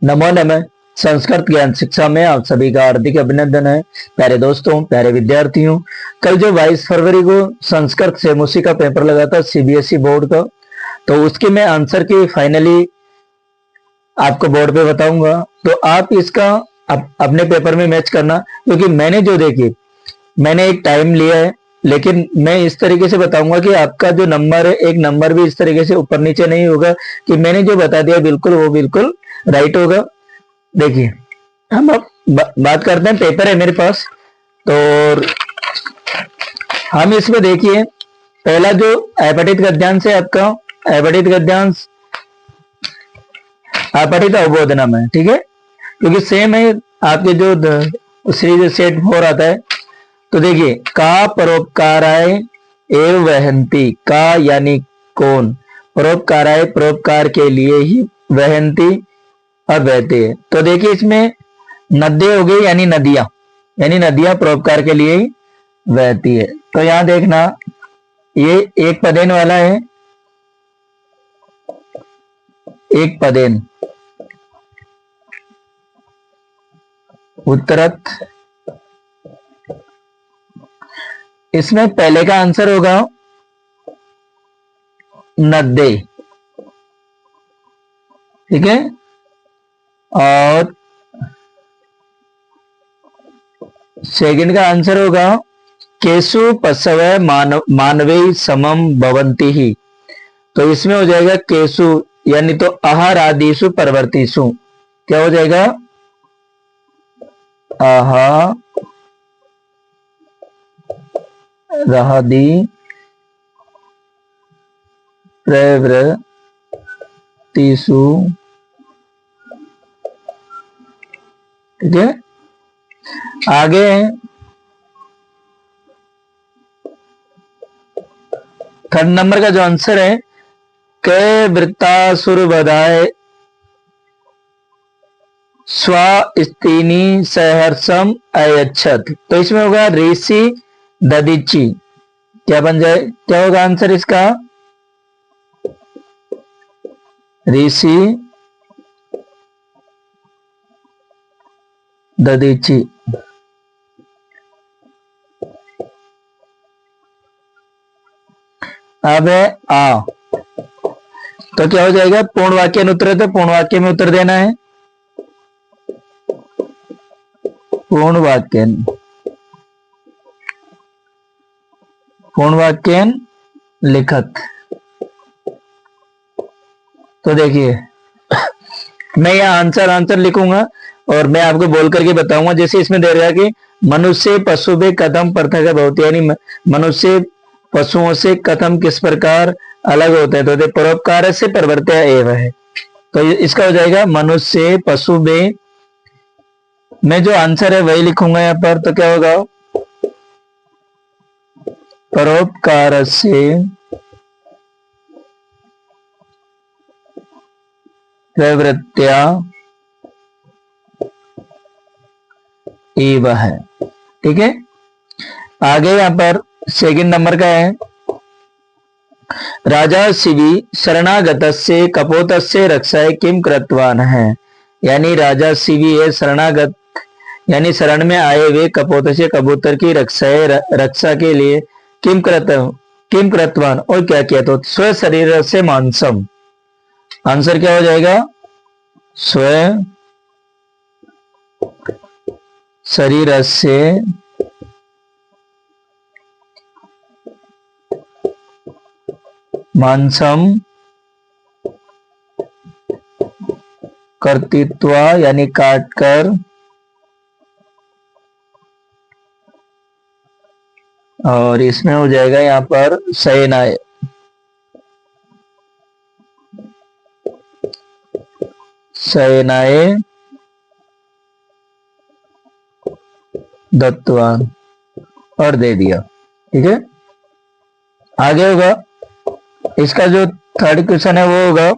नमो नमः। संस्कृत ज्ञान शिक्षा में आप सभी का हार्दिक अभिनंदन है। प्यारे दोस्तों, प्यारे विद्यार्थियों, कल जो 22 फरवरी को संस्कृत सेमुसी का पेपर लगा था सीबीएसई बोर्ड का, तो उसकी मैं आंसर की फाइनली आपको बोर्ड पे बताऊंगा। तो आप इसका अपने पेपर में मैच करना, क्योंकि मैंने जो देखी, मैंने एक टाइम लिया है, लेकिन मैं इस तरीके से बताऊंगा कि आपका जो नंबर है, एक नंबर भी इस तरीके से ऊपर नीचे नहीं होगा कि मैंने जो बता दिया बिल्कुल वो बिल्कुल राइट होगा। देखिए, हम अब बात करते हैं। पेपर है मेरे पास, तो हम इसमें देखिए, पहला जो अपठित गद्यांश है आपका, अपठित गद्यांश अपठित अवबोधनम है, ठीक है, क्योंकि सेम है आपके जो सीरीज सेट 4 आता है। तो देखिए, का परोपकाराय एव वहंती, का यानी कौन, परोपकाराय परोपकार के लिए ही, वहंती अब बहती है। तो देखिए, इसमें नद्य हो गई, यानी नदियां, यानी नदियां परोपकार के लिए ही बहती है। तो यहां देखना, ये एक पदेन वाला है, एक पदेन, उत्तरत। इसमें पहले का आंसर होगा नद्दे, ठीक है, और सेकंड का आंसर होगा केसु पशव मानवे समम भवंती ही। तो इसमें हो जाएगा केसु, यानी तो आहार आदिशु परवर्तीसु। क्या हो जाएगा? आहा रहदी प्रवृत्तिषु, ठीक है। आगे थर्ड नंबर का जो आंसर है, क वृत्तासुर बधाए स्वस्तिनी सहर्षम अयच्छत। तो इसमें होगा ऋषि ददीची। क्या बन जाए, क्या होगा आंसर इसका? ऋषि ददीची। अब है आ, तो क्या हो जाएगा? पूर्ण वाक्य अनुत्तर, तो पूर्ण वाक्य में उत्तर देना है। पूर्ण वाक्य, पूर्ण वाक्य लिखत। तो देखिए, मैं यहां आंसर लिखूंगा और मैं आपको बोल करके बताऊंगा। जैसे इसमें दे रहा है कि मनुष्य पशु बे कथम पृथक भवति, यानी मनुष्य पशुओं से कथम किस प्रकार अलग होते हैं। तो परोपकार से प्रवर्त्य एव है, तो इसका हो जाएगा मनुष्य पशु बे। मैं जो आंसर है वही लिखूंगा यहाँ पर। तो क्या होगा? परोपकार से प्रवृत्त्या एव है, ठीक है। आगे यहां पर सेकंड नंबर का है, राजा शिवी शरणागतस्य कपोतस्य रक्षाय किम कृतवान है। यानी राजा शिवी है शरणागत, यानी शरण में आए हुए कपोत से कबूतर की रक्षा के लिए किम कृतवान, और क्या किया? तो स्व शरीर से मांसम। आंसर क्या हो जाएगा? स्व शरीर से मांसम कर्तृत्व, यानी काटकर, और इसमें हो जाएगा यहां पर शयनाय, शयनाय दत्तवान, और दे दिया, ठीक है। आगे होगा, इसका जो थर्ड क्वेश्चन है वो होगा,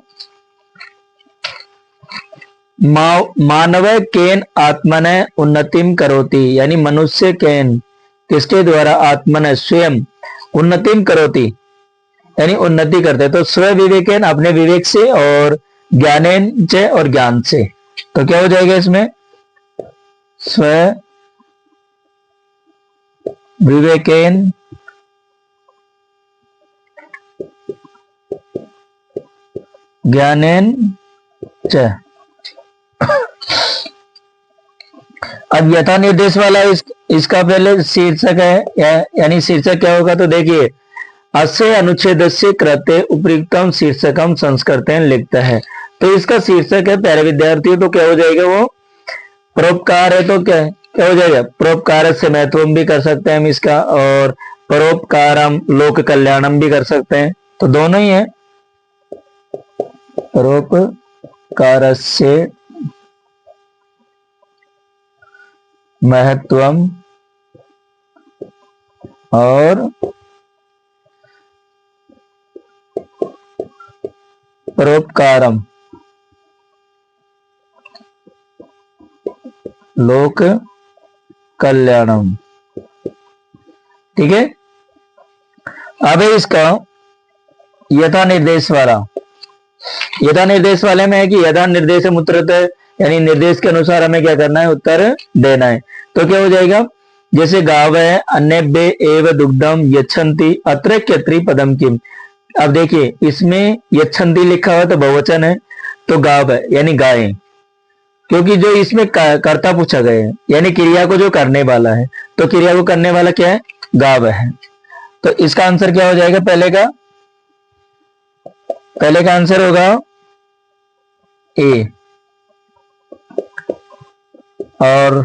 मानव केन आत्मन उन्नतिम करोति, यानी मनुष्य केन किसके द्वारा आत्मन स्वयं उन्नतिम करोति, यानी उन्नति करते। तो स्व विवेकेन अपने विवेक से, और ज्ञानेन च और ज्ञान से, तो क्या हो जाएगा इसमें, स्व विवेकेन ज्ञानेन च। अब यथा निर्देश वाला इसका पहले शीर्षक है, यानी शीर्षक क्या होगा, तो देखिए अस्य अनुच्छेद से कृत्य उपयुक्तम शीर्षकम संस्कृतेन लिखता है। तो इसका शीर्षक है प्यारे विद्यार्थियों, तो क्या हो जाएगा, वो परोपकार है, तो क्या क्या हो जाएगा, परोपकार से महत्व भी कर सकते हैं हम इसका, और परोपकारम लोक कल्याणम भी कर सकते हैं, तो दोनों ही है। परोपकार से महत्वम और परोपकारम लोक कल्याणम। ठीक है, अब है इसका यथा निर्देश वाला। यथा निर्देश वाले में है कि यथा निर्देश उत्तरत, यानी निर्देश के अनुसार हमें क्या करना है, उत्तर देना है। तो क्या हो जाएगा, जैसे गाव है, अन्यभ्य एव दुग्धम यच्छन्ति अत्र क्यत्रि पदम किम। अब देखिए इसमें यच्छन्ति लिखा हुआ तो बहुवचन है, तो गाव है यानी गाय, क्योंकि जो इसमें कर्ता पूछा गया है, यानी क्रिया को जो करने वाला है, तो क्रिया को करने वाला क्या है, गाव है। तो इसका आंसर क्या हो जाएगा, पहले का आंसर होगा ए। और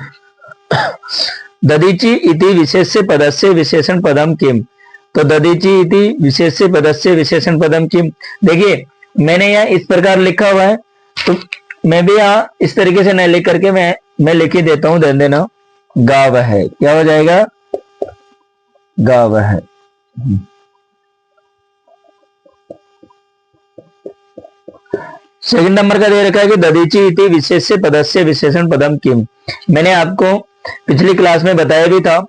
ददीची इति विशेष्य पदस्य विशेषण पदम किम। तो ददीची इति विशेष्य पदस्य विशेषण पदम किम, देखिए मैंने यहाँ इस प्रकार लिखा हुआ है, तो मैं भी यहाँ इस तरीके से नहीं लिख करके मैं लिख ही देता हूं, दे देना गाव है, क्या हो जाएगा, गाव है। सेकंड नंबर का दे रखा है कि ददीची इति विशेष्य पदस्य विशेषण पदम किम। मैंने आपको पिछली क्लास में बताया भी था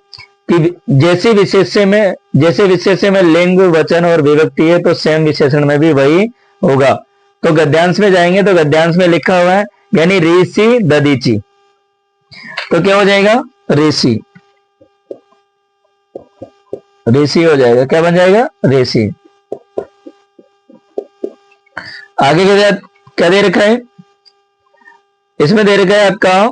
कि जैसे विशेष्य में लिंग वचन और विभक्ति है, तो सेम विशेषण में भी वही होगा। तो गद्यांश में जाएंगे तो गद्यांश में लिखा हुआ है यानी ऋषि ददीची, तो क्या हो जाएगा, ऋषि, ऋषि हो जाएगा, क्या बन जाएगा, ऋषि। आगे क्या दे रखा है, इसमें दे रखा है आपका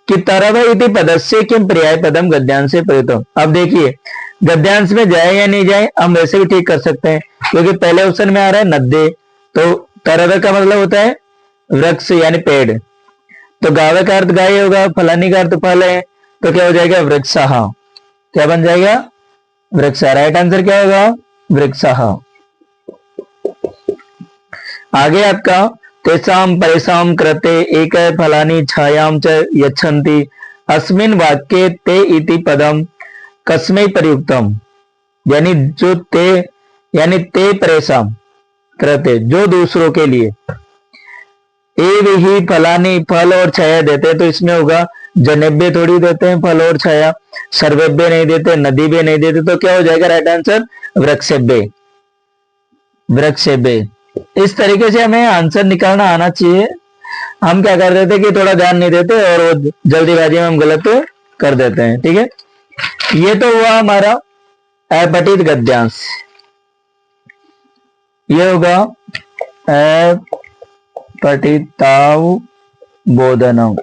कि तरव इति पदस्य किम पर्याय पदम गद्यांश से प्रयुक्त। अब देखिए गद्यांश में जाए या नहीं जाए हम वैसे भी ठीक कर सकते हैं, क्योंकि पहले ऑप्शन में आ रहा है नद्दे, तो तरव का मतलब होता है वृक्ष यानी पेड़, तो गावे का अर्थ गाय होगा, फलानी का अर्थ फल है, तो क्या हो जाएगा, वृक्षाह, क्या बन जाएगा, वृक्षा। राइट आंसर क्या होगा, वृक्षाह। आगे आपका तेषां परेषां कृते एक फलानि छायां च यच्छन्ति अस्मिन् वाक्ये ते इति पदम कस्मै प्रयुक्तम। यानी ते परेशान कृते, जो दूसरों के लिए, एव ही फलानी फल और छाया देते हैं, तो इसमें होगा जनेभ्य थोड़ी देते हैं फल और छाया, सर्वेभ्य नहीं देते, नदी भी नहीं देते, तो क्या हो जाएगा राइट आंसर, वृक्षेभ्य, वृक्षेभ्य। इस तरीके से हमें आंसर निकालना आना चाहिए। हम क्या कर देते कि थोड़ा ध्यान नहीं देते और जल्दीबाजी में हम गलत कर देते हैं। ठीक है, ये तो हुआ हमारा अपठित गद्यांश, ये होगा अपठिताव बोधनम।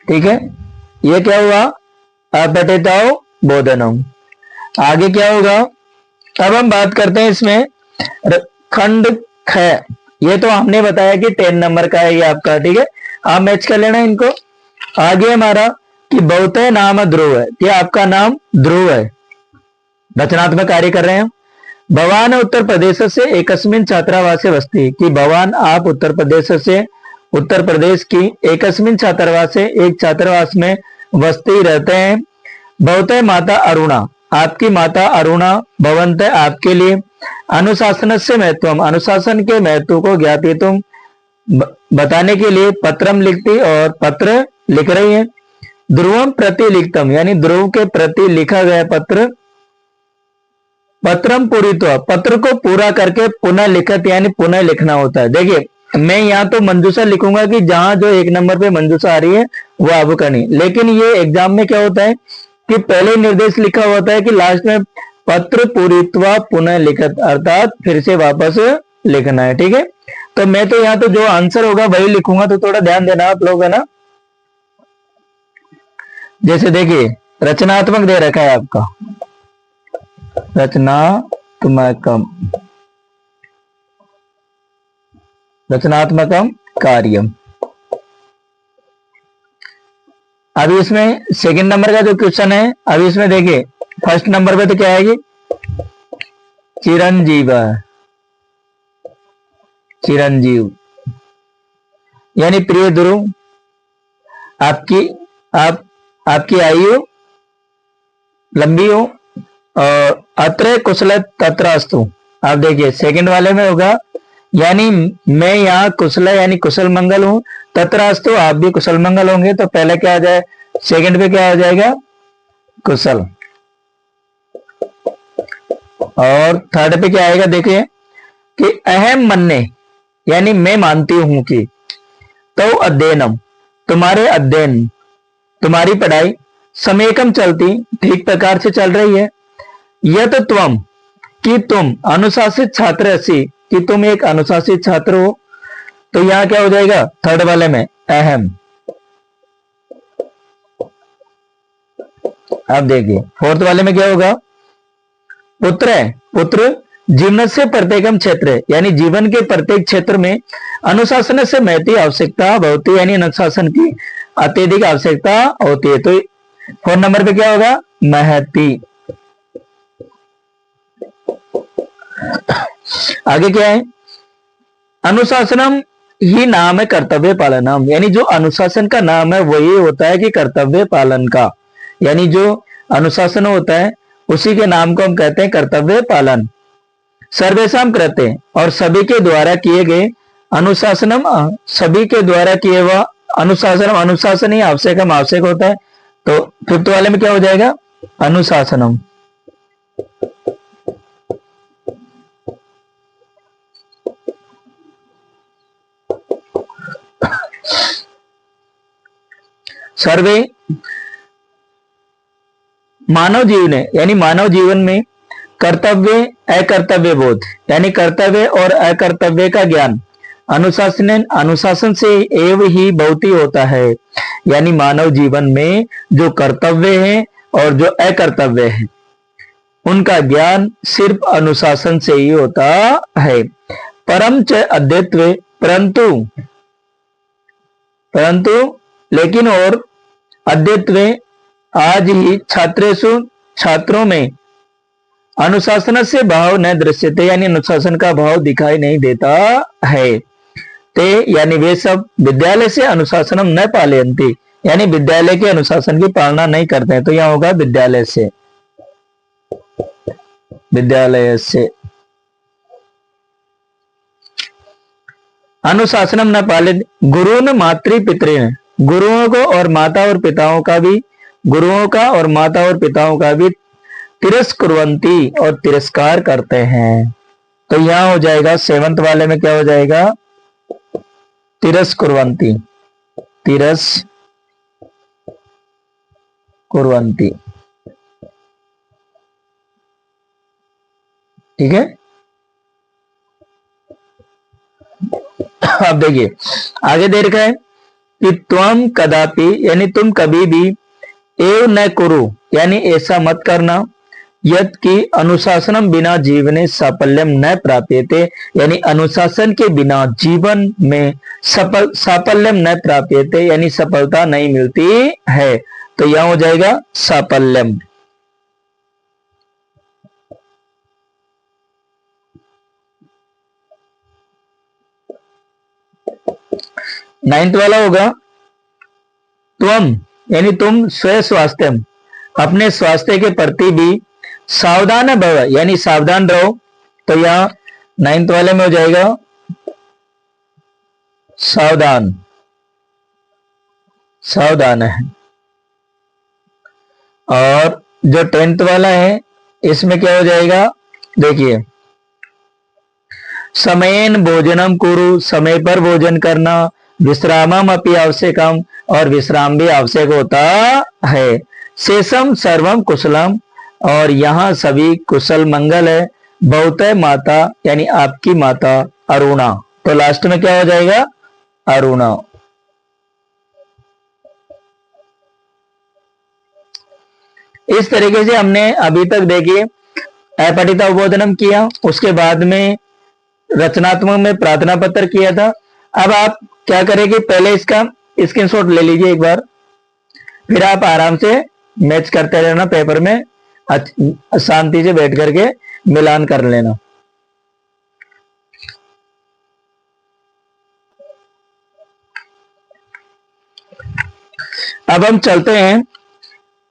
ठीक है, ये क्या हुआ, अपठिताव बोधनम। आगे क्या होगा, अब हम बात करते हैं इसमें खंड ख। ये तो हमने बताया कि 10 नंबर का है ये आपका। ठीक है, आप मैच कर लेना इनको। आगे हमारा कि बहुतय नाम ध्रुव है, ये आपका नाम ध्रुव है, रचनात्मक कार्य कर रहे हैं। भवान उत्तर प्रदेश से एकस्मिन छात्रावासे वसति, कि भवान आप उत्तर प्रदेश की एकस्मिन छात्रावासे एक छात्रावास में वसती रहते हैं। बहुतय माता अरुणा, आपकी माता अरुणा, भवंत आपके लिए, अनुशासन से महत्वम, अनुशासन के महत्व को ज्ञापितुम बताने के लिए पत्रम लिखती और पत्र लिख रही है। ध्रुवम प्रति लिखतम, यानी ध्रुव के प्रति लिखा गया पत्र। पत्रम पूरित्वा, पत्र को पूरा करके पुनः लिखत, यानी पुनः लिखना होता है। देखिए मैं यहाँ तो मंजूषा लिखूंगा कि जहां जो एक नंबर पे मंजूषा आ रही है वो आपको करनी, लेकिन ये एग्जाम में क्या होता है कि पहले निर्देश लिखा होता है कि लास्ट में पत्र पूरित्वा पुनः लिखत, अर्थात फिर से वापस लिखना है। ठीक है, तो मैं तो यहाँ तो जो आंसर होगा वही लिखूंगा, तो थोड़ा ध्यान देना आप लोग, है ना। जैसे देखिए रचनात्मक दे रखा है आपका, रचनात्मकम, रचनात्मकम कार्यम। अभी इसमें सेकंड नंबर का जो क्वेश्चन है, अभी इसमें देखिए फर्स्ट नंबर पे तो क्या आएगी, चिरंजीव, चिरंजीव यानी प्रिय ध्रुव, आपकी आपकी आयु लंबी हो और अत्र कुशल तत्र अस्तु। आप देखिए सेकंड वाले में होगा, यानी मैं यहाँ कुशल यानी कुशल मंगल हूं, तत्रास्तु आप भी कुशल मंगल होंगे, तो पहले क्या आ जाए, सेकंड पे क्या हो जाएगा, कुशल। और थर्ड पे क्या आएगा, देखिए कि अहम मन्ने यानी मैं मानती हूं कि, तो अध्ययनम तुम्हारे अध्ययन, तुम्हारी पढ़ाई, समेकम चलती ठीक प्रकार से चल रही है, यत त्वम कि तुम अनुशासित छात्र ऐसी कि तुम एक अनुशासित छात्र हो, तो यहां क्या हो जाएगा थर्ड वाले में अहम। अब देखिए फोर्थ वाले में क्या होगा, पुत्र है, पुत्र जीवन से प्रत्येकम क्षेत्र यानी जीवन के प्रत्येक क्षेत्र में अनुशासन से महती आवश्यकता होती, यानी अनुशासन की अत्यधिक आवश्यकता होती है, तो फोर नंबर पे क्या होगा, महती। आगे क्या है, अनुशासनम ही नाम है कर्तव्य पालनम, यानी जो अनुशासन का नाम है वही होता है कि कर्तव्य पालन का, यानी जो अनुशासन होता है उसी के नाम को हम कहते हैं कर्तव्य पालन। सर्वेशम करते और सभी के द्वारा किए गए अनुशासनम, सभी के द्वारा किए हुआ अनुशासनम, अनुशासन ही आवश्यकम आवश्यक होता है, तो फिफ्थ वाले में क्या हो जाएगा, अनुशासनम। सर्वे मानव जीवन है, यानी मानव जीवन में कर्तव्य अकर्तव्य बोध यानी कर्तव्य और अकर्तव्य का ज्ञान अनुशासन से एवं ही बहुत ही होता है, यानी मानव जीवन में जो कर्तव्य है और जो अकर्तव्य है उनका ज्ञान सिर्फ अनुशासन से ही होता है। परम च अद्वैत्व, परंतु परंतु लेकिन और अद्वैत्व आज ही छात्रेषु छात्रों में अनुशासन से भाव न दृश्यते, यानी अनुशासन का भाव दिखाई नहीं देता है, ते यानी वे सब विद्यालय से अनुशासनम न पालयन्ति, यानी विद्यालय के अनुशासन की पालना नहीं करते हैं, तो यहां होगा विद्यालय से, विद्यालय से अनुशासनम न पालित, गुरु न मातृ पितृ, गुरुओं को और माता और पिताओं का भी, गुरुओं का और माता और पिताओं का भी तिरस्कुर्वन्ति और तिरस्कार करते हैं, तो यहां हो जाएगा सेवंथ वाले में क्या हो जाएगा, तिरस्कुर्वन्ति, तिरस्कुर्वन्ति। ठीक है, अब देखिए आगे दे रखा है कि त्वम कदापि यानी तुम कभी भी एव न कुरु यानी ऐसा मत करना, यद कि अनुशासनम बिना जीवने साफल्यम न प्राप्यते, यानी अनुशासन के बिना जीवन में साफल्यम न प्राप्यते यानी सफलता नहीं मिलती है, तो यहां हो जाएगा साफल्यम। नाइन्थ वाला होगा त्वम यानी तुम स्व स्वास्थ्य, अपने स्वास्थ्य के प्रति भी सावधान भव यानी सावधान रहो, तो यहां नाइन्थ वाले में हो जाएगा सावधान, सावधान है। और जो 10th वाला है इसमें क्या हो जाएगा, देखिए समयेन भोजनम कुरु, समय पर भोजन करना, विश्रामम अपि आवश्यकम, और विश्राम भी आवश्यक होता है। शेषम सर्वम कुशलम, और यहाँ सभी कुशल मंगल है। बहुत है माता, यानी आपकी माता अरुणा, तो लास्ट में क्या हो जाएगा, अरुणा। इस तरीके से हमने अभी तक देखिए अपठिता उद्बोधनम किया, उसके बाद में रचनात्मक में प्रार्थना पत्र किया था। अब आप क्या करेंगे, पहले इसका स्क्रीनशॉट ले लीजिए एक बार, फिर आप आराम से मैच करते रहना पेपर में, शांति से बैठ करके मिलान कर लेना। अब हम चलते हैं,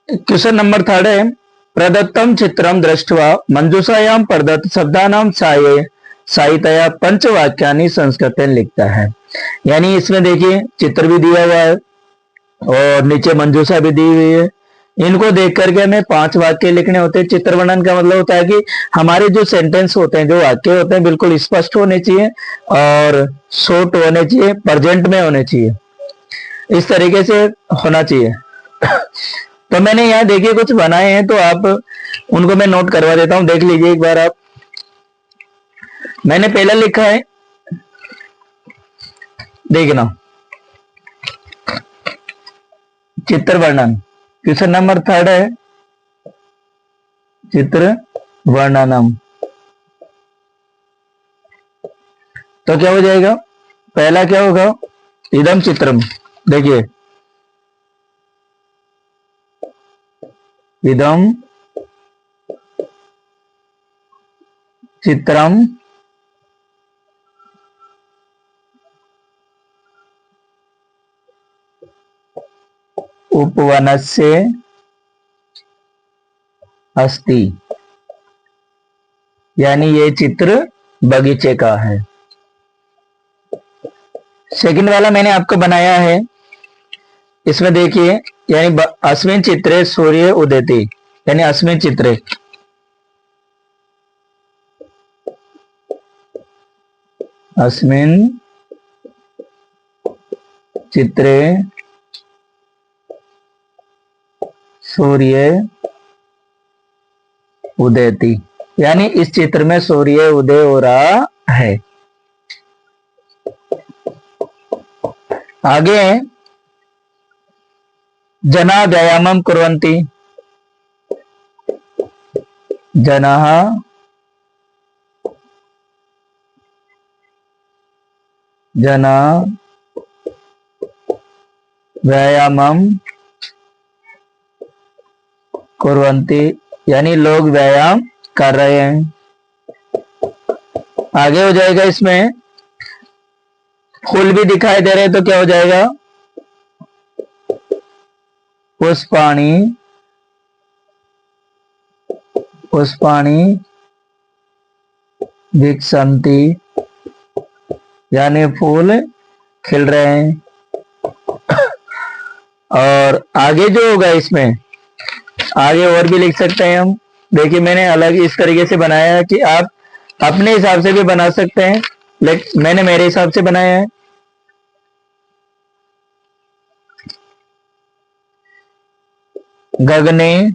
क्वेश्चन नंबर 3 है, प्रदत्तम चित्रम दृष्ट्वा मंजूषायाम प्रदत्त शब्दानाम साहितया पंचवाक्यानि संस्कृत लिखता है। यानी इसमें देखिए चित्र भी दिया हुआ है और नीचे मंजूषा भी दी हुई है। इनको देख करके हमें 5 वाक्य लिखने होते हैं। चित्र वर्णन का मतलब होता है कि हमारे जो सेंटेंस होते हैं, जो वाक्य होते हैं, बिल्कुल स्पष्ट होने चाहिए और शॉर्ट होने चाहिए, प्रेजेंट में होने चाहिए, इस तरीके से होना चाहिए। तो मैंने यहाँ देखिए कुछ बनाए हैं, तो आप उनको मैं नोट करवा देता हूं, देख लीजिए एक बार आप। मैंने पहला लिखा है, देखना, चित्र वर्णन। क्वेश्चन नंबर 3 है चित्र वर्णनम। तो क्या हो जाएगा, पहला क्या होगा, इदम चित्रम। देखिए इदम चित्रम उपवनस्य अस्ति, यानी ये चित्र बगीचे का है। सेकंड वाला मैंने आपको बनाया है, इसमें देखिए, यानी अस्मिन चित्रे सूर्य उदयति, यानी अस्मिन चित्रे, अस्मिन चित्रे सूर्य उदयति, यानी इस चित्र में सूर्य उदय हो रहा है। आगे जना व्यायामम कुर्वन्ति, जनाः जना व्यायामम कुर्वन्ति, यानी लोग व्यायाम कर रहे हैं। आगे हो जाएगा, इसमें फूल भी दिखाई दे रहे हैं, तो क्या हो जाएगा, पुष्पाणि पुष्पाणि विकसन्ति, यानी फूल खिल रहे हैं। और आगे जो होगा, इसमें आगे और भी लिख सकते हैं हम। देखिए मैंने अलग इस तरीके से बनाया है कि आप अपने हिसाब से भी बना सकते हैं, लेकिन मैंने मेरे हिसाब से बनाया है। गगने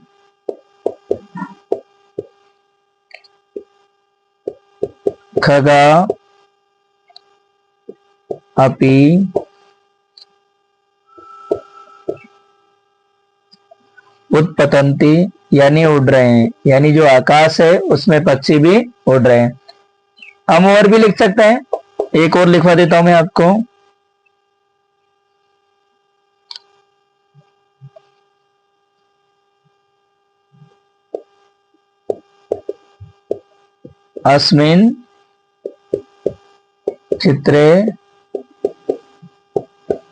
खगा अपि उत्पतंती, यानी उड़ रहे हैं, यानी जो आकाश है उसमें पक्षी भी उड़ रहे हैं। हम और भी लिख सकते हैं, एक और लिखवा देता हूं मैं आपको। अस्मिन चित्रे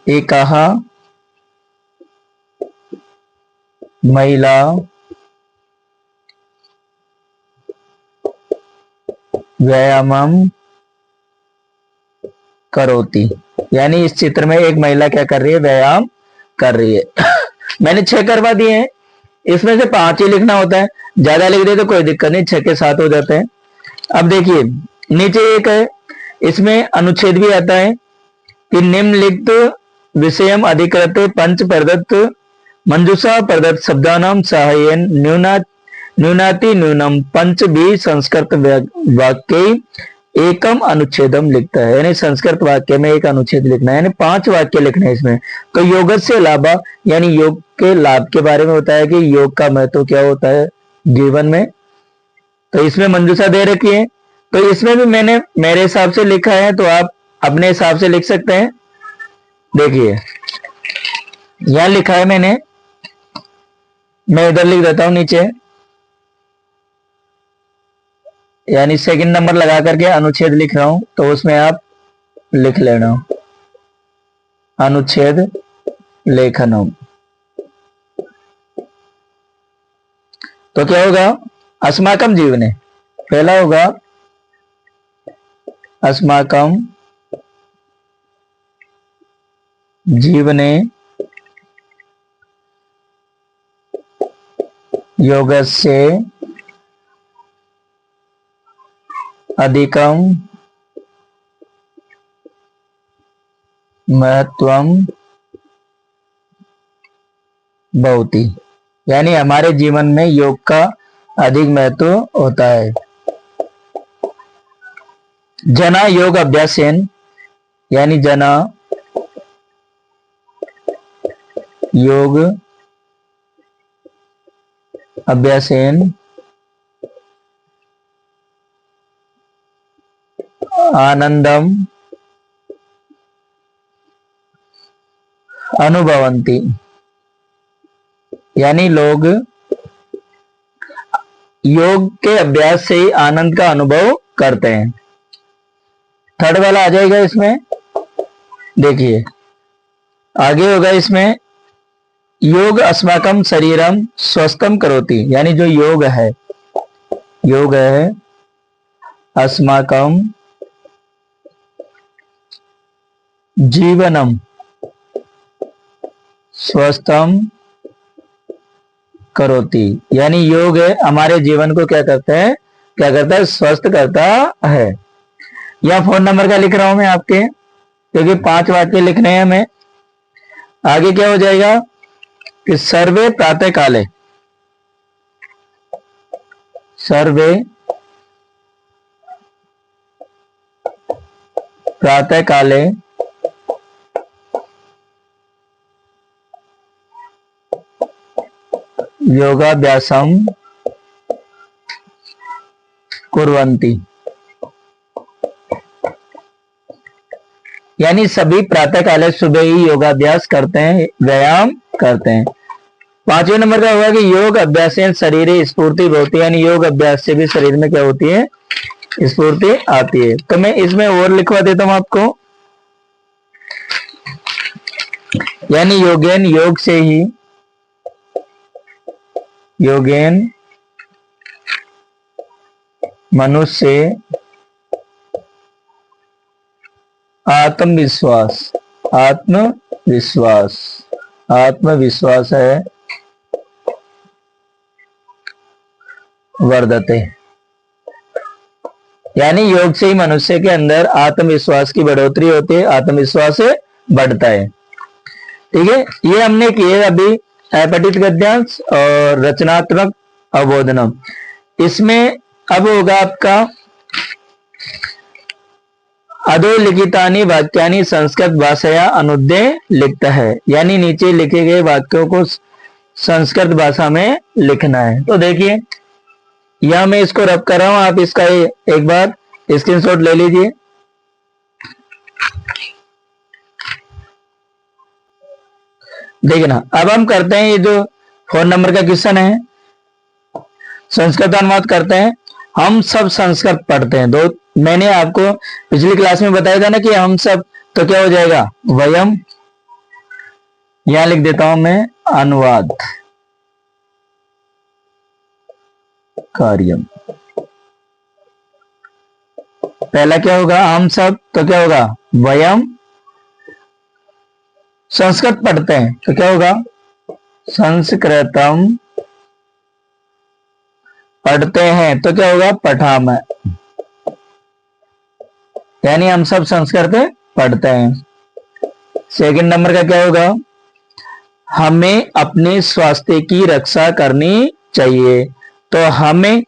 एकः महिला व्यायामम करोति, यानी इस चित्र में एक महिला क्या कर रही है, व्यायाम कर रही है। मैंने 6 करवा दिए हैं, इसमें से 5 ही लिखना होता है, ज्यादा लिख दे तो कोई दिक्कत नहीं, 6 के 7 हो जाते हैं। अब देखिए नीचे एक है, इसमें अनुच्छेद भी आता है कि निम्नलिखित विषयम अधिकृत पंच प्रदत्त मंजूषा प्रदत्त शब्दानाम सहायेन न्यूनाति न्यूनम पंच भी संस्कृत वाक्य एकम अनुच्छेदम लिखता है, यानी संस्कृत वाक्य में एक अनुच्छेद लिखना है, यानी 5 वाक्य लिखना है इसमें। तो योग से अलावा यानी योग के लाभ के बारे में बताया कि योग का महत्व क्या होता है जीवन में, तो इसमें मंजूषा दे रखी है। तो इसमें भी मैंने मेरे हिसाब से लिखा है, तो आप अपने हिसाब से लिख सकते हैं। देखिए यहां लिखा है मैंने, मैं इधर लिख देता हूं नीचे, यानी सेकंड नंबर लगा करके अनुच्छेद लिख रहा हूं, तो उसमें आप लिख लेना अनुच्छेद लेखनम। तो क्या होगा, अस्माकम जीवने, पहला होगा अस्माकम जीवने योगस्य अधिकम महत्वम भवति, यानी हमारे जीवन में योग का अधिक महत्व होता है। जना योग अभ्यासेन, यानी जना योग अभ्यासेन आनंदम अनुभवन्ति, यानी लोग योग के अभ्यास से ही आनंद का अनुभव करते हैं। थर्ड वाला आ जाएगा इसमें, देखिए आगे होगा इसमें, योग अस्माकम शरीरम स्वस्थम करोति, यानी जो योग है अस्माकम जीवनम स्वस्थम करोति, यानी योग है हमारे जीवन को क्या करता है स्वस्थ करता है। या फोन नंबर का लिख रहा हूं मैं आपके, क्योंकि 5 वाक्य लिखने हैं हमें। आगे क्या हो जाएगा कि सर्वे प्रातः काले, सर्वे प्रातः काले योगाभ्यासम कुर्वन्ति, यानी सभी प्रातः काले सुबह ही योगाभ्यास करते हैं, व्यायाम करते हैं। 5वें नंबर का होगा कि योग अभ्यास से शरीर स्फूर्ति होती है, यानी योग अभ्यास से भी शरीर में क्या होती है, स्फूर्ति आती है। तो मैं इसमें और लिखवा देता हूं आपको, यानी योगेन योग से ही, योगेन मनुष्य आत्मविश्वास, आत्मविश्वास है वर्धते, यानी योग से ही मनुष्य के अंदर आत्मविश्वास की बढ़ोतरी होती है, आत्मविश्वास बढ़ता है। ठीक है, ये हमने किए अभी अपठित गद्यांश और रचनात्मक अवबोधनम। इसमें अब होगा आपका अधोलिखितानि वाक्यानि संस्कृत भाषाया अनुदेय लिखता है, यानी नीचे लिखे गए वाक्यों को संस्कृत भाषा में लिखना है। तो देखिए यहां मैं इसको रब कर रहा हूं, आप इसका एक बार स्क्रीनशॉट ले लीजिए। देखना, अब हम करते हैं ये जो फोन नंबर का क्वेश्चन है, संस्कृत अनुवाद करते हैं। हम सब संस्कृत पढ़ते हैं, दो मैंने आपको पिछली क्लास में बताया था ना कि हम सब, तो क्या हो जाएगा वयम, यहां लिख देता हूं मैं अनुवाद कार्यम। पहला क्या होगा हम सब, तो क्या होगा वयम, संस्कृत पढ़ते हैं तो क्या होगा संस्कृतम, पढ़ते हैं तो क्या होगा पठाम, यानी हम सब संस्कृत पढ़ते हैं। सेकंड नंबर का क्या होगा, हमें अपने स्वास्थ्य की रक्षा करनी चाहिए। तो हमें,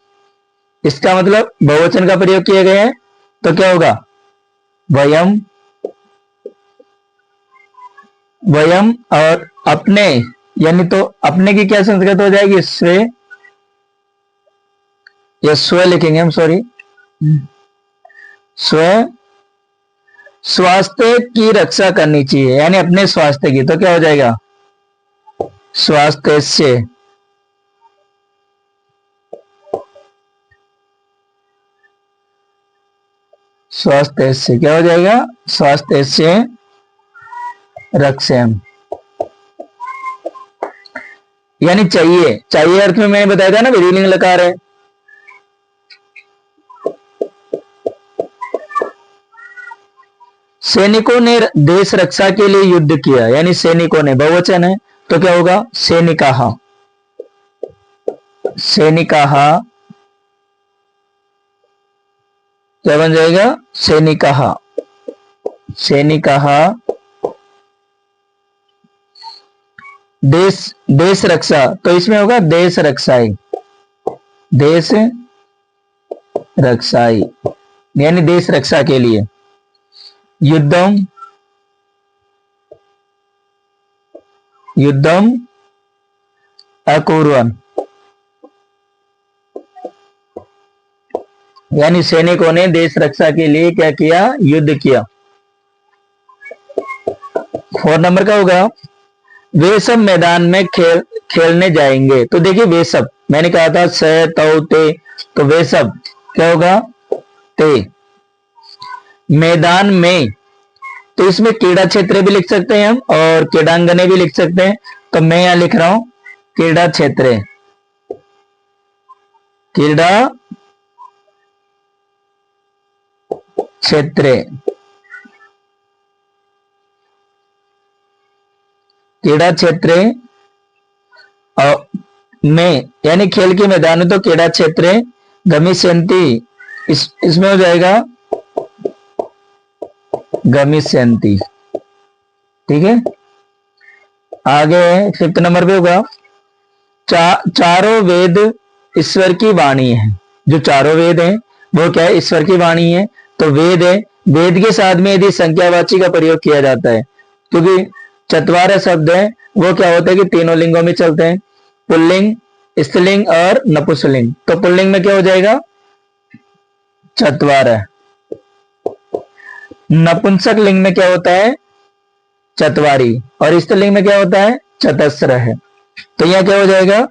इसका मतलब बहुवचन का प्रयोग किया गया है, तो क्या होगा, वयम। वयम और अपने, यानी तो अपने की क्या संस्कृत हो जाएगी, स्वे, या स्व लिखेंगे हम, सॉरी, स्व, स्वास्थ्य की रक्षा करनी चाहिए, यानी अपने स्वास्थ्य की, तो क्या हो जाएगा, स्वास्थ्य से। स्वास्थ्य से क्या हो जाएगा, स्वास्थ्य से रक्षेम, यानी चाहिए। चाहिए अर्थ में मैंने बताया था ना, विधिलिंग लकार है। सैनिकों ने देश रक्षा के लिए युद्ध किया, यानी सैनिकों ने बहुवचन है, तो क्या होगा, सैनिकाः। सैनिकाः क्या बन जाएगा, सैनिकाः। सैनिकाः देश रक्षा, तो इसमें होगा देश रक्षाई। देश रक्षाई यानी देश रक्षा के लिए। युद्धम, युद्धम अकुर्वन्, यानी सैनिकों ने देश रक्षा के लिए क्या किया, युद्ध किया। 4 नंबर का होगा, वे सब मैदान में खेलने जाएंगे। तो देखिए वे सब, मैंने कहा था स तौ ते, तो वे सब क्या होगा, ते। मैदान में, तो इसमें क्रीड़ा क्षेत्र भी लिख सकते हैं हम और क्रीड़ांगने भी लिख सकते हैं। तो मैं यहां लिख रहा हूं क्रीड़ा क्षेत्र, क्रीड़ा क्षेत्र, क्रीड़ा क्षेत्र में, यानी खेल के मैदान में, तो क्रीड़ा क्षेत्र गमिष्यन्ति, इसमें हो जाएगा गमिष्यन्ति। ठीक है, आगे 5th नंबर पे होगा, चारों वेद ईश्वर की वाणी है। जो चारों वेद हैं वो क्या है, ईश्वर की वाणी है। तो वेद है, वेद के साथ में यदि संख्यावाची का प्रयोग किया जाता है, क्योंकि चत्वार शब्द है वो क्या होता है कि तीनों लिंगों में चलते हैं, पुल्लिंग, स्त्रीलिंग और नपुंसकलिंग। तो पुल्लिंग में क्या हो जाएगा, चत्वार। नपुंसक लिंग में क्या होता है, चतवारी, और स्त्रीलिंग में क्या होता है, चतस्र है। तो यह क्या हो जाएगा,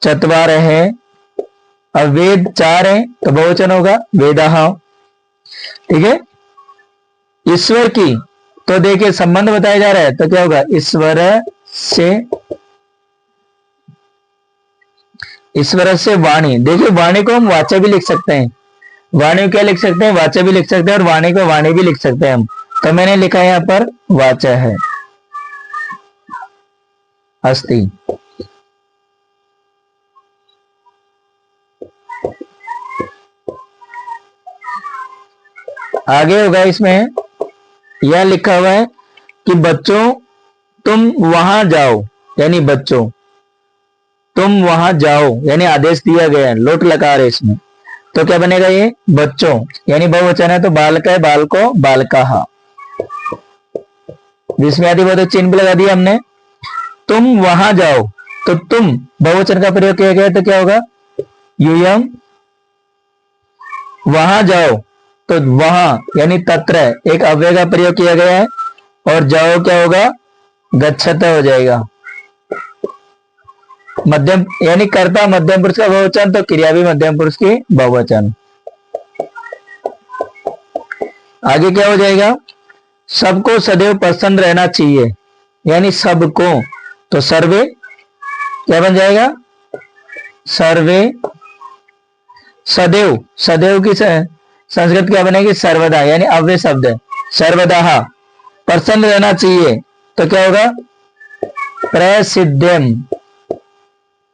चतवार है। अब वेद 4 है तो बहुवचन होगा वेदाः। ठीक है, ईश्वर की, तो देखिए संबंध बताया जा रहा है, तो क्या होगा, ईश्वर से, ईश्वर से वाणी। देखिए वाणी को हम वाचा भी लिख सकते हैं, वाणी को क्या लिख सकते हैं, वाचा भी लिख सकते हैं, और वाणी को वाणी भी लिख सकते हैं हम। तो मैंने लिखा है यहां पर वाचा है, अस्ति। आगे होगा, इसमें यह लिखा हुआ है कि बच्चों तुम वहां जाओ, यानी बच्चों तुम वहां जाओ, यानी आदेश दिया गया है, लोट लकार है इसमें। तो क्या बनेगा, ये बच्चों, यानी बहुवचन है, तो बालक है, बालको बालकाः। जिसमें आदि बहुत चिन्ह भी लगा दिया हमने। तुम वहां जाओ, तो तुम बहुवचन का प्रयोग किया गया, तो क्या होगा, यूयम। वहां जाओ, तो वहां यानी तत्र, एक अव्यय का प्रयोग किया गया है, और जाओ क्या होगा, गच्छत हो जाएगा। मध्यम, यानी कर्ता मध्यम पुरुष का बहुवचन, तो क्रिया भी मध्यम पुरुष की बहुवचन। आगे क्या हो जाएगा, सबको सदैव प्रसन्न रहना चाहिए, यानी सबको, तो सर्वे क्या बन जाएगा, सर्वे। सदैव, सदैव की संस्कृत क्या बनेगी, सर्वदा, यानी अव्यय शब्द है, सर्वदा प्रसन्न रहना चाहिए, तो क्या होगा, प्रसिद्धम,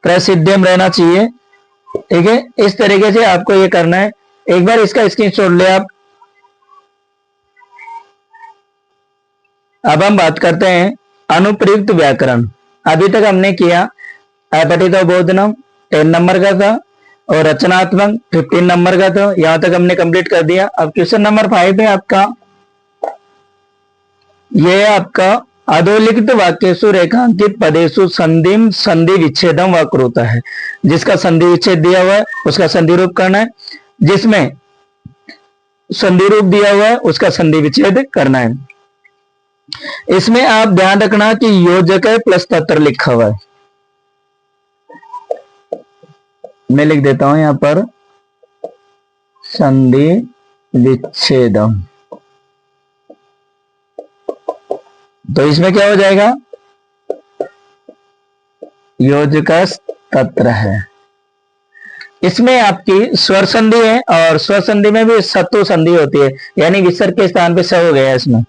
प्रसिद्धम रहना चाहिए। ठीक है, इस तरीके से आपको ये करना है। एक बार इसका स्क्रीनशॉट ले आप, अब हम बात करते हैं अनुप्रयुक्त व्याकरण। अभी तक हमने किया अपठितो बोधनम 10 नंबर का था और रचनात्मक 15 नंबर का था, यहां तक हमने कंप्लीट कर दिया। अब क्वेश्चन नंबर 5 है आपका, ये है आपका अधोलिखित वाक्यसु रेखांकित पदेशु संधिम संधि विच्छेदम वाक्य होता है। जिसका संधि विच्छेद दिया हुआ है उसका संधि रूप करना है, जिसमें संधि रूप दिया हुआ है उसका संधि विच्छेद करना है। इसमें आप ध्यान रखना कि योजक है प्लस तत्र लिखा हुआ है। मैं लिख देता हूं यहां पर संधि विच्छेदम, तो इसमें क्या हो जाएगा, योजक तत्र है। इसमें आपकी स्वर संधि है और स्वर संधि में भी सत्व संधि होती है, यानी विसर्ग के स्थान पे स हो गया इसमें।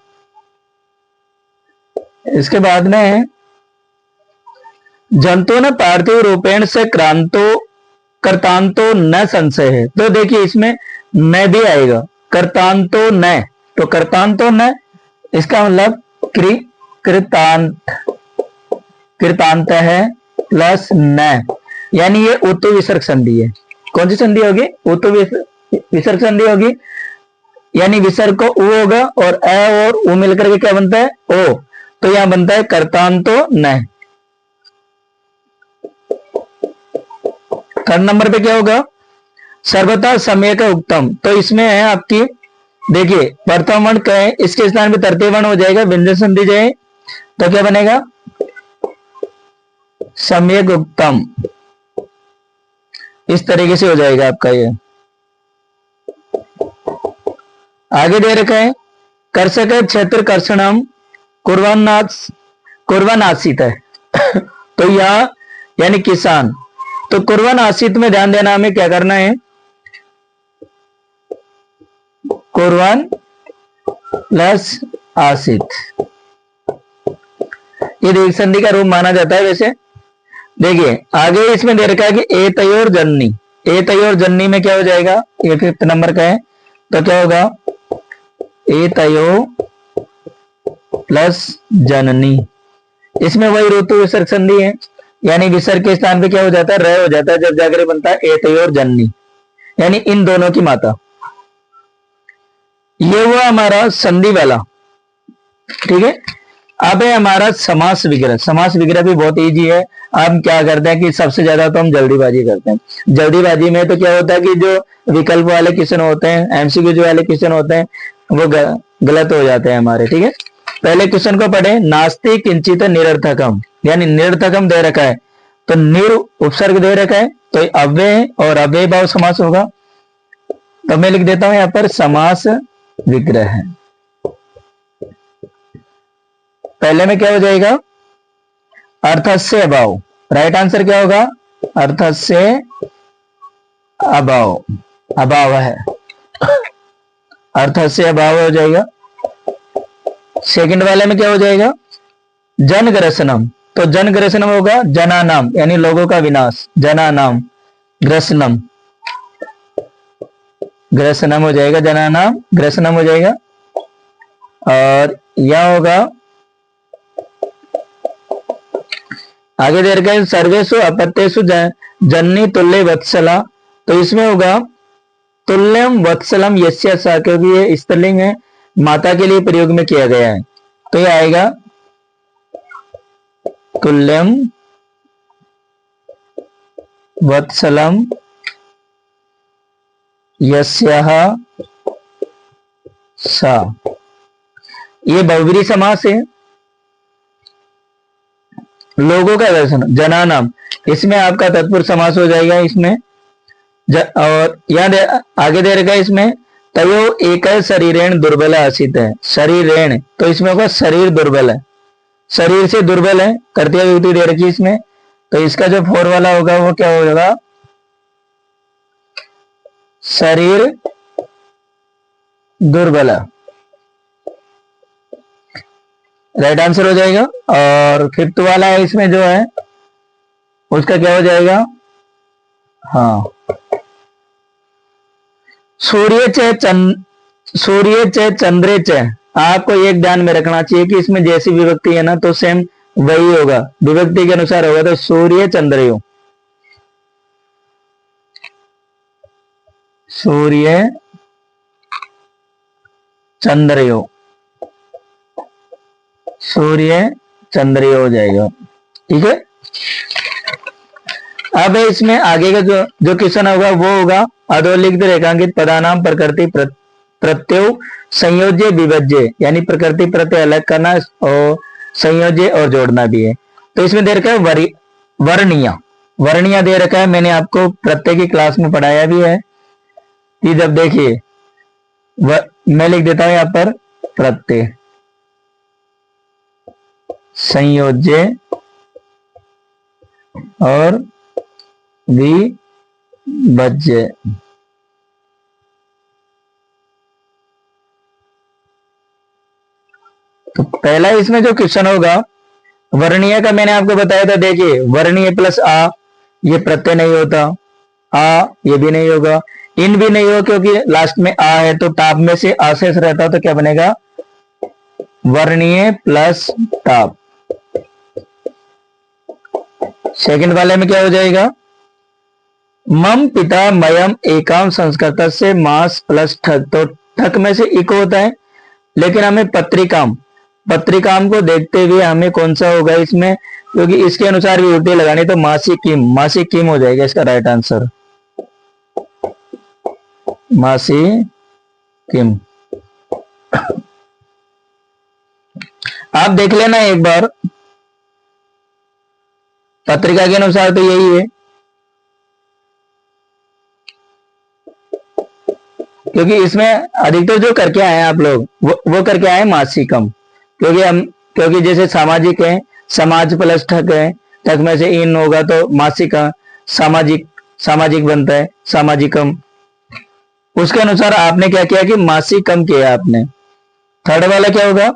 इसके बाद में जंतु न पार्थिव रूपेण से क्रांतो कर्तांतो न संशय है, तो देखिए इसमें न भी आएगा, कर्तांतो न, तो कर्तांतो न इसका मतलब कृतांत, कृतांत है प्लस न, यानी ये उत्तु विसर्ग संधि है। कौन सी संधि होगी, उत्तु विसर्ग संधि होगी, यानी विसर्ग को उ होगा और अ और उ मिलकर के क्या बनता है, ओ, तो यहां बनता है कर्तांतो न। थर्ड नंबर पे क्या होगा, सर्वथा समय का उत्तम, तो इसमें है आपकी, देखिए प्रथम वर्ण क्या है, इसके स्थान पे तृतीय वर्ण हो जाएगा, व्यंजन संधि जाए तो क्या बनेगा, सम्यक उत्तम, इस तरीके से हो जाएगा आपका ये। आगे दे रखा है कर्षक क्षेत्र कर्षणम कुर्वन आसित है तो यह यानी किसान, तो कुर्वन आसित में ध्यान देना, हमें क्या करना है, कुर्वन प्लस आसित, ये देख संधि का रूप माना जाता है वैसे। देखिए आगे इसमें दे रखा है कि एतयोर जननी, एतयोर जननी में क्या हो जाएगा, ये 5th नंबर का है, तो क्या होगा, एतयो प्लस जननी, इसमें वही ऋतु विसर्ग संधि है, यानी विसर्ग के स्थान पे क्या हो जाता है, र हो जाता है, जब जाकर बनता है एतयोर जननी, यानी इन दोनों की माता। ये हुआ हमारा संधि वाला, ठीक है। अब है हमारा समास विग्रह। समास विग्रह भी बहुत इजी है। हम क्या करते हैं कि सबसे ज्यादा तो हम जल्दीबाजी करते हैं। जल्दीबाजी में तो क्या होता है कि जो विकल्प वाले क्वेश्चन होते हैं, एमसीक्यू वाले क्वेश्चन होते हैं, वो गलत हो जाते हैं हमारे, ठीक है। पहले क्वेश्चन को पढ़े, नास्ति किंचित निरर्थकम, यानी निरर्थकम दे रखा है तो निर उपसर्ग दे रखा है, तो अव्यय और अव्यय भाव समास होगा। तो मैं लिख देता हूं यहां पर समास विग्रह है। पहले में क्या हो जाएगा, अर्थस्य अभाव, राइट आंसर क्या होगा, अर्थस्य अभाव, अभाव है, अर्थस्य अभाव हो जाएगा। सेकंड वाले में क्या हो जाएगा, जन ग्रसनम, तो जन ग्रसनम होगा जना नाम, यानी लोगों का विनाश, जना नाम, ग्रसनम, ग्रसनम हो जाएगा, जना नाम ग्रसनम हो जाएगा। और यह होगा, आगे दे रखा है सर्वेशु अपत्यसु जननी तुल्य वत्सला, तो इसमें होगा तुल्यम वत्सलम यस्य सा, क्योंकि ये स्त्रीलिंग है, माता के लिए प्रयोग में किया गया है, तो ये आएगा तुल्यम वत्सलम यस्याह सा, ये बहुव्रीहि समास है। लोगों का दर्शन, जना नाम, इसमें आपका तत्पुरुष समास हो जाएगा इसमें। और यहां आगे दे रखा है इसमें तयो एक शरीरेण दुर्बल आसित है, शरीरेण, तो इसमें होगा शरीर दुर्बल है, शरीर से दुर्बल है, तृतीय विभूति दे रखी इसमें, तो इसका जो 4 वाला होगा वो क्या होगा, शरीर दुर्बल, राइट आंसर हो जाएगा। और 5th वाला है इसमें जो है उसका क्या हो जाएगा, हाँ, सूर्य च चंद्रे च आपको एक ध्यान में रखना चाहिए कि इसमें जैसी विभक्ति है ना तो सेम वही होगा, विभक्ति के अनुसार होगा। तो सूर्य चंद्रयो, सूर्य चंद्रयो, सूर्य चंद्रयो हो जाएगा। ठीक है। अब इसमें आगे का जो क्वेश्चन होगा वो होगा अधोलिखित रेखांकित पदानाम प्रकृति प्रत्यय संयोज्य विभज्य, यानी प्रकृति प्रत्यय अलग करना और संयोज्य और जोड़ना भी है। तो इसमें दे रखा है वर्णीय, वर्णीय दे रखा है, मैंने आपको प्रत्यय की क्लास में पढ़ाया भी है कि जब देखिए मैं लिख देता हूं यहां पर प्रत्यय संयोज्य और विभज्य। तो पहला इसमें जो क्वेश्चन होगा वर्णीय का मैंने आपको बताया था। देखिए वर्णीय प्लस आ, ये प्रत्यय नहीं होता, आ ये भी नहीं होगा, इन भी नहीं होगा क्योंकि लास्ट में आ है। तो टाप में से आ शेष रहता तो क्या बनेगा, वर्णीय प्लस टाप। सेकंड वाले में क्या हो जाएगा, मम पिता मयम एकाम संस्कृत से मास प्लस ठक। तो ठक में से इको होता है, लेकिन हमें पत्रिकाम, पत्रिकाम को देखते हुए हमें कौन सा होगा इसमें, क्योंकि इसके अनुसार भी उल्टी लगानी। तो मासिक किम, मासिक किम हो जाएगा इसका राइट आंसर, मासिक किम। आप देख लेना एक बार, पत्रिका के अनुसार तो यही है, क्योंकि इसमें अधिकतर जो करके आए हैं आप लोग वो करके आए मासिकम। क्योंकि जैसे सामाजिक है, समाज प्लस ठक है, ठक में से इन होगा तो मासिक सामाजिक, सामाजिक बनता है सामाजिकम। उसके अनुसार आपने क्या किया कि मासिकम किया आपने। थर्ड वाला क्या होगा,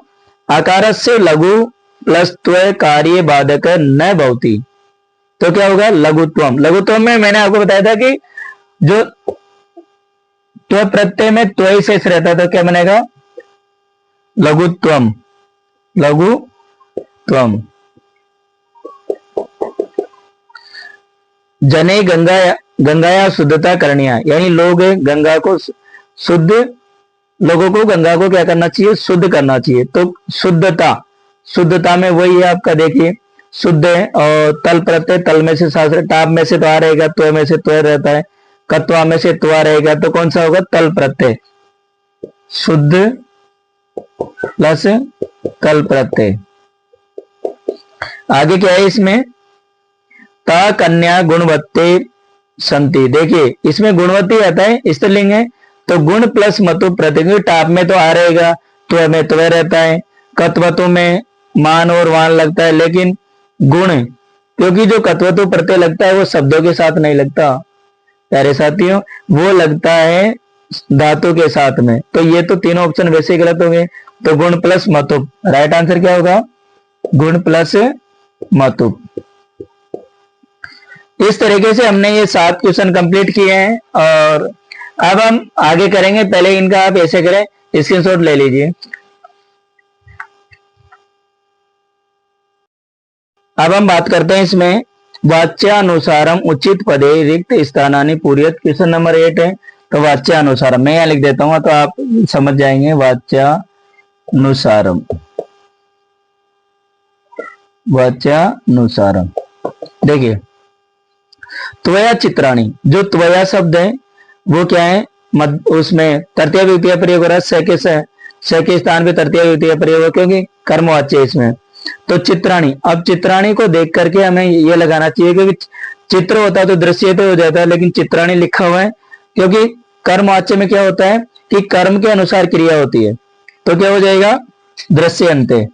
आकार से लघु प्लस त्व कार्य बाधक न भवती। तो क्या होगा, लघुत्वम। लघुत्वम में मैंने आपको बताया था कि जो त्व प्रत्यय में त्व शेष रहता है तो क्या बनेगा, लघुत्वम, लघुत्वम। जने गंगाया शुद्धता करनिया, यानी लोग गंगा को शुद्ध, लोगों को गंगा को क्या करना चाहिए, शुद्ध करना चाहिए। तो शुद्धता, शुद्धता में वही है आपका, देखिए शुद्ध है और तल प्रत्यय, तल में से शास्त्र, टाप में से तो आ रहेगा, त्व में से त्व रहता है, कत्वा में से त्वा रहेगा, तो कौन सा होगा, तल प्रत्यय, शुद्ध प्लस तल प्रत्यय। आगे क्या है इसमें, ता कन्या गुणवत्ते संति। देखिए इसमें गुणवत्ती आता है, स्त्रीलिंग है, तो गुण प्लस मतु प्रत्यय। टाप में तो आ रहेगा, त्व में त्व रहता है, कत्वतु में मान और वान लगता है, लेकिन गुण, क्योंकि जो कत्वतु प्रत्यय लगता है वो शब्दों के साथ नहीं लगता प्यारे साथियों, वो लगता है धातु के साथ में। तो ये तो तीनों ऑप्शन वैसे ही गलत हो गए। तो गुण प्लस मतुप, राइट आंसर क्या होगा, गुण प्लस मतुप। इस तरीके से हमने ये 7 क्वेश्चन कंप्लीट किए हैं और अब हम आगे करेंगे। पहले इनका आप ऐसे करें, स्क्रीनशॉट ले लीजिए। अब हम बात करते हैं इसमें वाच्यानुसारम उचित पदे रिक्त स्थानानि पूर्यत। क्वेश्चन नंबर 8 है, तो वाच्यानुसारम मैं यहां लिख देता हूं तो आप समझ जाएंगे। वाच्यानुसारम, वाच्यानुसारम। देखिए त्वया चित्राणी, जो त्वया शब्द है वो क्या है, उसमें तृतीय विभक्ति प्रयोग हो रहा है, स के स्थान पे तृतीय विभक्ति प्रयोग हो, क्योंकि कर्मवाच्य इसमें। तो चित्राणी, अब चित्राणी को देख करके हमें ये लगाना चाहिए, क्योंकि चित्र होता है तो दृश्य तो हो जाता है, लेकिन चित्राणी लिखा हुआ है क्योंकि कर्मवाच्य में क्या होता है कि कर्म के अनुसार क्रिया होती है। तो क्या हो जाएगा, दृश्य अंते,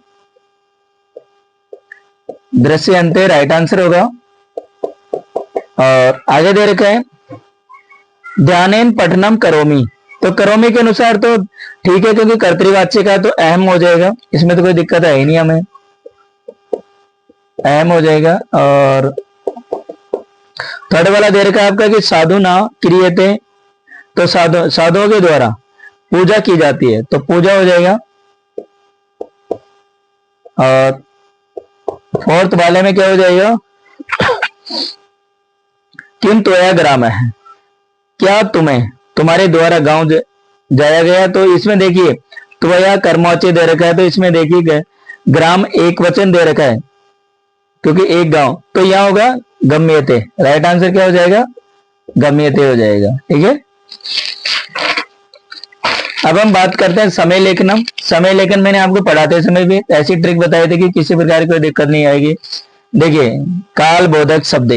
दृश्य अंते राइट आंसर होगा। और आगे दे रखा है ध्यानेन पठनम करोमी। तो करोमी के अनुसार तो ठीक है, क्योंकि कर्तृवाच्य का तो अहम हो जाएगा, इसमें तो कोई दिक्कत है ही नहीं, हमें अहम हो जाएगा। और थर्ड वाला दे रखा है आपका कि साधु ना क्रियते, तो साधुओं के द्वारा पूजा की जाती है, तो पूजा हो जाएगा। और फोर्थ वाले में क्या हो जाएगा, किम त्वया ग्राम है, क्या तुम्हें तुम्हारे द्वारा गांव जाया गया। तो इसमें देखिए त्वया कर्मवाच्य दे रखा है, तो इसमें देखिए ग्राम एक वचन दे रखा है क्योंकि एक गांव, तो यहां होगा गम्यते। राइट आंसर क्या हो जाएगा, गम्यते हो जाएगा। ठीक है, अब हम बात करते हैं समय लेखनम। समय लेखन मैंने आपको पढ़ाते समय भी ऐसी ट्रिक बताई थी कि किसी प्रकार की कोई दिक्कत नहीं आएगी। देखिए काल बोधक शब्द,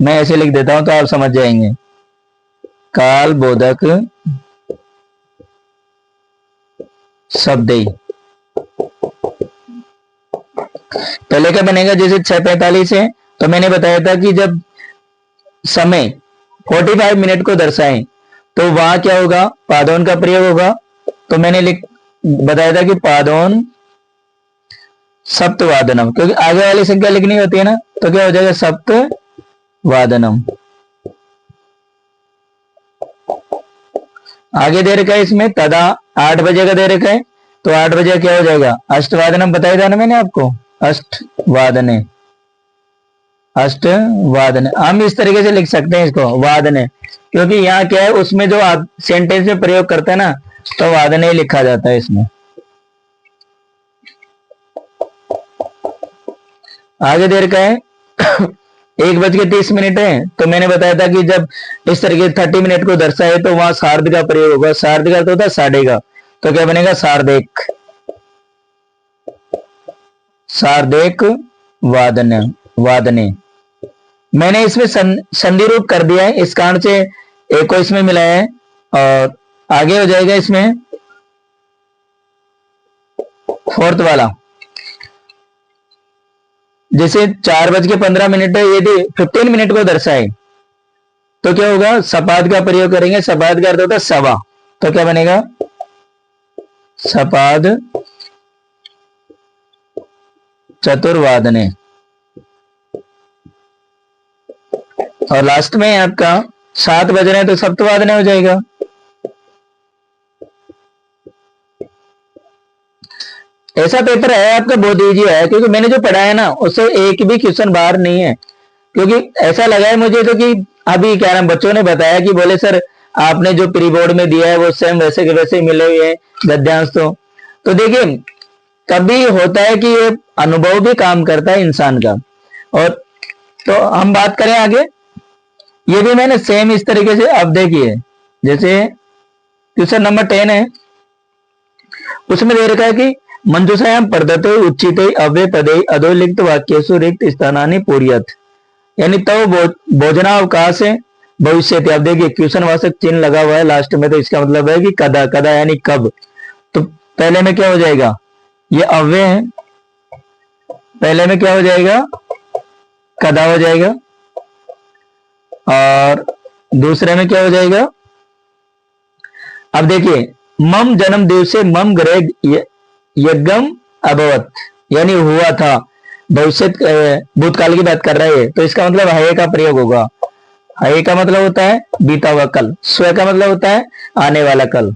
मैं ऐसे लिख देता हूं तो आप समझ जाएंगे। काल बोधक शब्द पहले क्या बनेगा, जैसे 6:45 है तो मैंने बताया था कि जब समय 45 मिनट को दर्शाएं तो वहां क्या होगा, पादोन का प्रयोग होगा। तो मैंने बताया था कि पादोन सप्तवादनम, क्योंकि आगे वाली संख्या लिखनी होती है ना, तो क्या हो जाएगा सप्तवादनम। आगे दे रखा है इसमें तदा 8 बजे का दे रखा है, तो 8 बजे क्या हो जाएगा, अष्टवादनम बताया था ना मैंने आपको, अष्टवादने, अष्टवादने। हम इस तरीके से लिख सकते हैं इसको वादने, क्योंकि यहाँ क्या है उसमें जो सेंटेंस में प्रयोग करते हैं ना, तो वादने लिखा जाता है इसमें। आगे दे रखा है 1:30 है, तो मैंने बताया था कि जब इस तरीके से 30 मिनट को दर्शाए तो वहां सार्ध का प्रयोग होगा। सार्ध का तो होता है साढ़े का, तो क्या बनेगा सार्धेक, सार्धेक वादने, वादने। मैंने इसमें संधि रूप कर दिया है, इस कारण से एक को इसमें मिलाया है। और आगे हो जाएगा इसमें फोर्थ वाला, जैसे 4:15 है, यदि 15 मिनट को दर्शाए तो क्या होगा, सपाद का प्रयोग करेंगे। सपाद का अर्थ होता है सवा, तो क्या बनेगा सपाद चतुर्वादने। और लास्ट में आपका 7 बज रहे हैं तो सप्तवादने हो जाएगा। ऐसा पेपर है आपका बहुत ईजी है, क्योंकि मैंने जो पढ़ाया ना उससे एक भी क्वेश्चन बाहर नहीं है। क्योंकि ऐसा लगा है मुझे तो कि अभी क्या नाम बच्चों ने बताया कि बोले सर आपने जो प्री बोर्ड में दिया है वो सेम वैसे के वैसे मिले हुए हैं गद्यांश। तो देखिए कभी होता है कि ये अनुभव भी काम करता है इंसान का। और तो हम बात करें आगे, ये भी मैंने सेम इस तरीके से, अब देखिए जैसे क्वेश्चन नंबर 10 है, उसमें दे रखा है कि मंजूषायाम पद्धतो उच्चित अव्यय पदे अधोलिखित वाक्यसु रिक्त स्थानानि पूर्यत, यानी तो भोजनावकाश भविष्य। अब देखिए क्वेश्चन वाचक चिन्ह लगा हुआ है लास्ट में, तो इसका मतलब है कि कदा, कदा यानी कब। तो पहले में क्या हो जाएगा, ये अव्यय है, पहले में क्या हो जाएगा कदा हो जाएगा, और दूसरे में क्या हो जाएगा। अब देखिए मम जन्म दिवसे मम ग्रह यज्ञम अभवत, यानी हुआ था, भविष्य भूतकाल की बात कर रहा है, तो इसका मतलब हये का प्रयोग होगा। हये का मतलब होता है बीता हुआ कल, स्व का मतलब होता है आने वाला कल।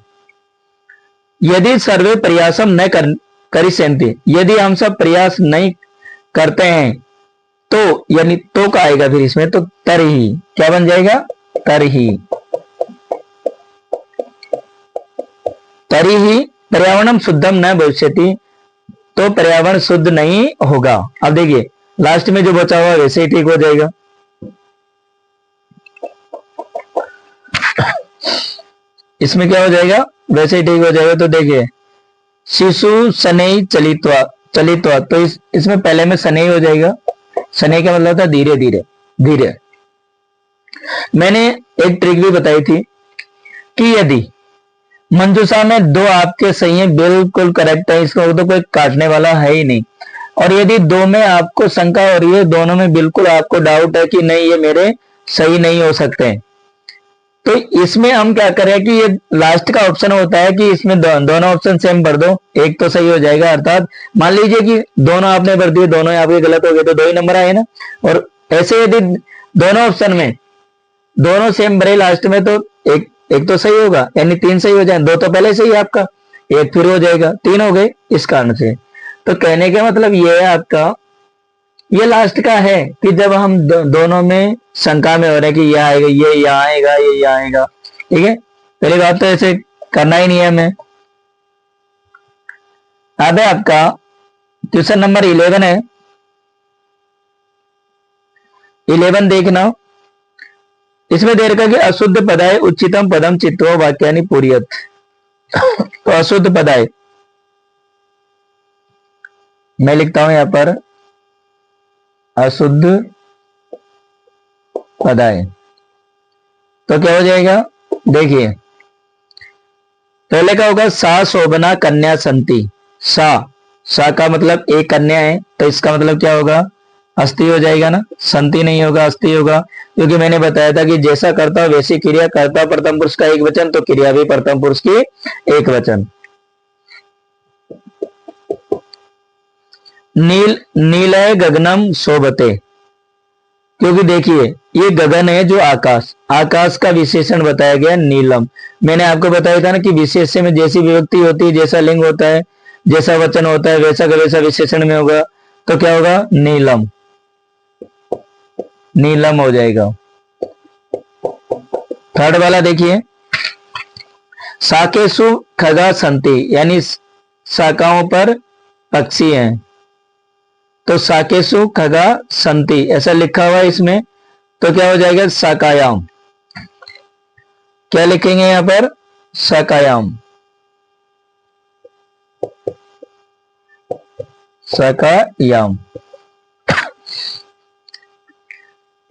यदि सर्वे प्रयासम न करिष्यन्ति, यदि हम सब प्रयास नहीं करते हैं तो, यानी तो का आएगा फिर इसमें, तो तरही क्या बन जाएगा, तरही, तरही पर्यावरणम शुद्धम न भविष्यति, तो पर्यावरण शुद्ध नहीं होगा। अब देखिए लास्ट में जो बचा हुआ वैसे ही ठीक हो जाएगा। इसमें क्या हो जाएगा, वैसे ही ठीक हो जाएगा। तो देखिए शिशु शनै चलित्वा, चलित्वा, तो इसमें पहले में शनै हो जाएगा। शनै का मतलब था धीरे धीरे, धीरे। मैंने एक ट्रिक भी बताई थी कि यदि मंजूषा में दो आपके सही है, बिल्कुल करेक्ट है, इसको तो कोई काटने वाला है ही नहीं। और यदि दो में आपको शंका हो रही है, दोनों में बिल्कुल आपको डाउट है कि नहीं ये मेरे सही नहीं हो सकते, तो इसमें हम क्या करें कि ये लास्ट का ऑप्शन होता है कि इसमें दोनों ऑप्शन सेम भर दो, एक तो सही हो जाएगा। अर्थात मान लीजिए कि दोनों आपने भर दिए, दोनों आपके गलत हो गए, तो 2 ही नंबर आए ना। और ऐसे यदि दोनों ऑप्शन में दोनों सेम भरे लास्ट में, तो एक तो सही होगा, यानी 3 सही हो जाए। 2 तो पहले सही है आपका, 1 फिर हो जाएगा, 3 हो गए इस कारण से। तो कहने का मतलब ये है आपका, ये लास्ट का है कि जब हम दोनों में शंका में हो रहे हैं कि ये आएगा, ये यहाँ आएगा, ये यहाँ आएगा, ठीक है। पहली बात तो ऐसे करना ही नहीं है हमें। अब है आपका क्वेश्चन नंबर 11 है। 11 देखना, इसमें दे रखा कि अशुद्ध पदाय उच्चितम पदम चित्तो वाक्यानि पूर्यत। तो अशुद्ध पदाय मैं लिखता हूं यहां पर, अशुद्ध पदाय, तो क्या हो जाएगा, देखिए पहले का होगा सा शोभना कन्या संति। सा का मतलब एक कन्या है, तो इसका मतलब क्या होगा, अस्थि हो जाएगा ना, संति नहीं होगा, अस्थि होगा। क्योंकि मैंने बताया था कि जैसा कर्ता वैसी क्रिया, कर्ता प्रथम पुरुष का एक वचन तो क्रिया भी प्रथम पुरुष की एक वचन। नीलय गगनम शोभते, क्योंकि देखिए ये गगन है जो आकाश, आकाश का विशेषण बताया गया नीलम। मैंने आपको बताया था ना कि विशेष्य में जैसी विभक्ति होती है, जैसा लिंग होता है, जैसा वचन होता है, वैसा का वैसा विशेषण में होगा, तो क्या होगा, नीलम, नीलम हो जाएगा। थर्ड वाला देखिए, साकेशु खगा संति, यानी शाखाओं पर पक्षी हैं, तो साकेशु खगा संति ऐसा लिखा हुआ है इसमें, तो क्या हो जाएगा, शाकायाम। क्या लिखेंगे यहां पर, शाकायाम, शाकायाम।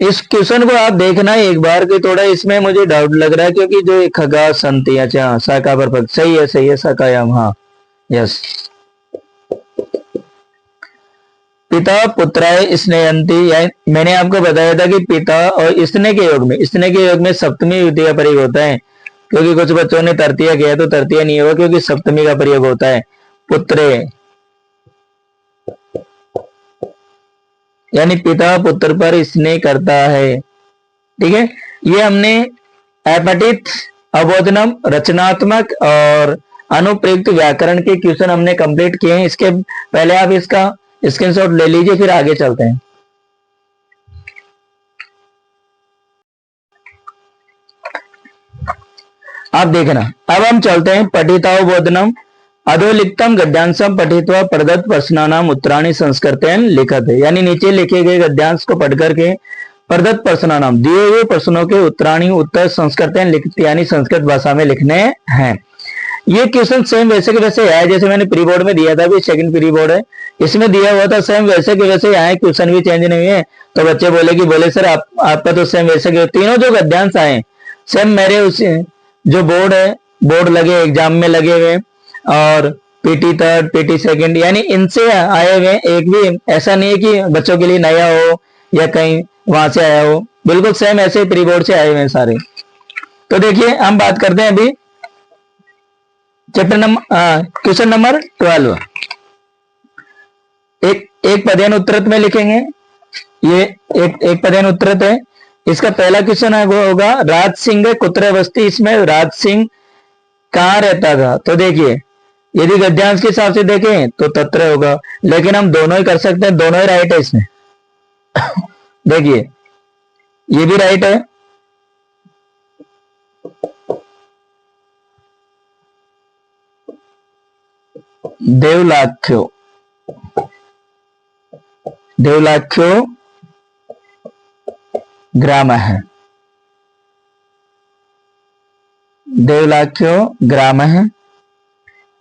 इस क्वेश्चन को आप देखना एक बार कि थोड़ा इसमें मुझे डाउट लग रहा है, क्योंकि जो खगा संति, अच्छा शाखा पर पद, सही है शाकायाम, हाँ यस। पिता पुत्राय स्नेहंती, मैंने आपको बताया था कि पिता और स्नेह के योग में, स्नेह के योग में सप्तमी विभक्ति का प्रयोग होता है। क्योंकि कुछ बच्चों ने तृतीया किया, तो तृतीया नहीं होगा क्योंकि सप्तमी का प्रयोग होता है। पुत्रे यानी पिता पुत्र पर स्नेह करता है, ठीक है। ये हमने अपठित, अबोधनम, रचनात्मक और अनुप्रयुक्त व्याकरण के क्वेश्चन हमने कंप्लीट किए हैं। इसके पहले आप इसका स्क्रीनशॉट ले लीजिए, फिर आगे चलते हैं। आप देखना, अब हम चलते हैं पठितावबोधनम अधोलिखितम गद्यांशम पठित्वा प्रदत्त प्रश्नानाम उत्तराणि संस्कृतेन लिखत है, यानी नीचे लिखे गए गद्यांश को पढ़ करके प्रदत्त प्रश्नानाम दिए हुए प्रश्नों के उत्तराणि उत्तर संस्कृतेन लिखित, यानी संस्कृत भाषा में लिखने हैं। ये क्वेश्चन सेम वैसे के वैसे है जैसे मैंने प्री बोर्ड में दिया था, अभी सेकंड प्री बोर्ड है, इसमें दिया हुआ था सेम वैसे के वैसे आए, क्वेश्चन भी चेंज नहीं है। तो बच्चे बोले सर आपका तो सेम वैसे के, तीनों जो गद्यांश आए सेम मेरे उस जो बोर्ड है, बोर्ड लगे एग्जाम में लगे हुए, और पीटी थर्ड पीटी सेकंड, यानी इनसे आए हुए, एक भी ऐसा नहीं है कि बच्चों के लिए नया हो या कहीं वहां से आया हो, बिल्कुल सेम ऐसे प्री बोर्ड से आए हुए हैं सारे। तो देखिए हम बात करते हैं अभी चैप्टर नंबर क्वेश्चन नंबर 12। एक पदेन उत्तरत में लिखेंगे, ये एक पदेन उत्तरत है। इसका पहला क्वेश्चन है वो होगा राज सिंह कुत्र बस्ती, इसमें राज सिंह कहाँ रहता था। तो देखिए यदि गद्यांश के हिसाब से देखें तो तत्र होगा, लेकिन हम दोनों ही कर सकते हैं, दोनों ही राइट है इसमें। देखिए ये भी राइट है, देवलाख्यो, देवलाख्यो ग्राम है, देवलाख्यो ग्राम है,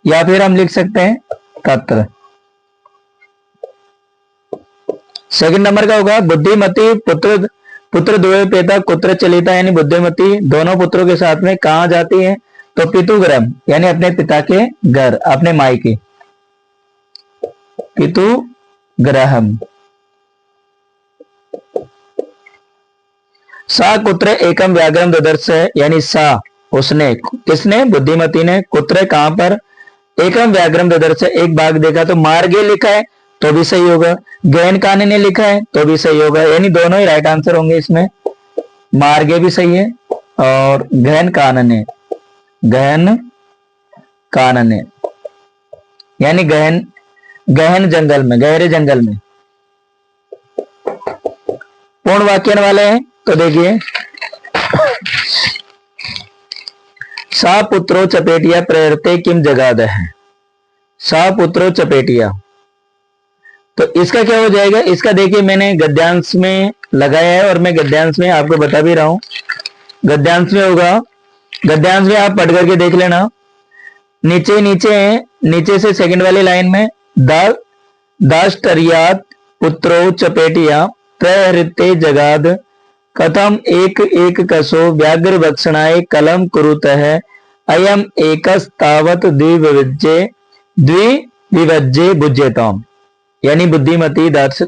या फिर हम लिख सकते हैं तत्र। सेकंड नंबर का होगा बुद्धिमती पुत्र द्वय पिता कुत्र चलिता, यानी बुद्धिमती दोनों पुत्रों के साथ में कहा जाती है। तो पितुग्रह यानी अपने पिता के घर, अपने मायके, पितुग्रहम। सा कुत्र एकम व्याघ्रम ददर्श, यानी सा उसने, किसने, बुद्धिमती ने, कुत्र कहां पर, एकम व्याघ्रम ददर्श एक बाघ देखा, तो मार्गे लिखा है तो भी सही होगा, गहन कानन ने लिखा है तो भी सही होगा, यानी दोनों ही राइट आंसर होंगे इसमें। मार्गे भी सही है और गहन कानने, गहन कानने यानी गहन गहन जंगल में, गहरे जंगल में। पूर्ण वाक्य वाले हैं तो देखिए, सा पुत्रो चपेटिया प्रेरते किम जगाद है, सा पुत्रो चपेटिया। तो इसका क्या हो जाएगा, इसका देखिए मैंने गद्यांश में लगाया है और मैं गद्यांश में आपको बता भी रहा हूं। गद्यांश में होगा, गद्यांश में आप पढ़ करके देख लेना। नीचे नीचे है, नीचे से सेकंड वाली लाइन में दाष्टरियात पुत्रो चपेटिया प्रहृते जगाद कथम एक एक कसो व्याघ्र भक्षणाय कलम कुरुतः अयम एकस्तावत द्विविभज्ये बुज्यताम। यानी बुद्धिमती दर्श,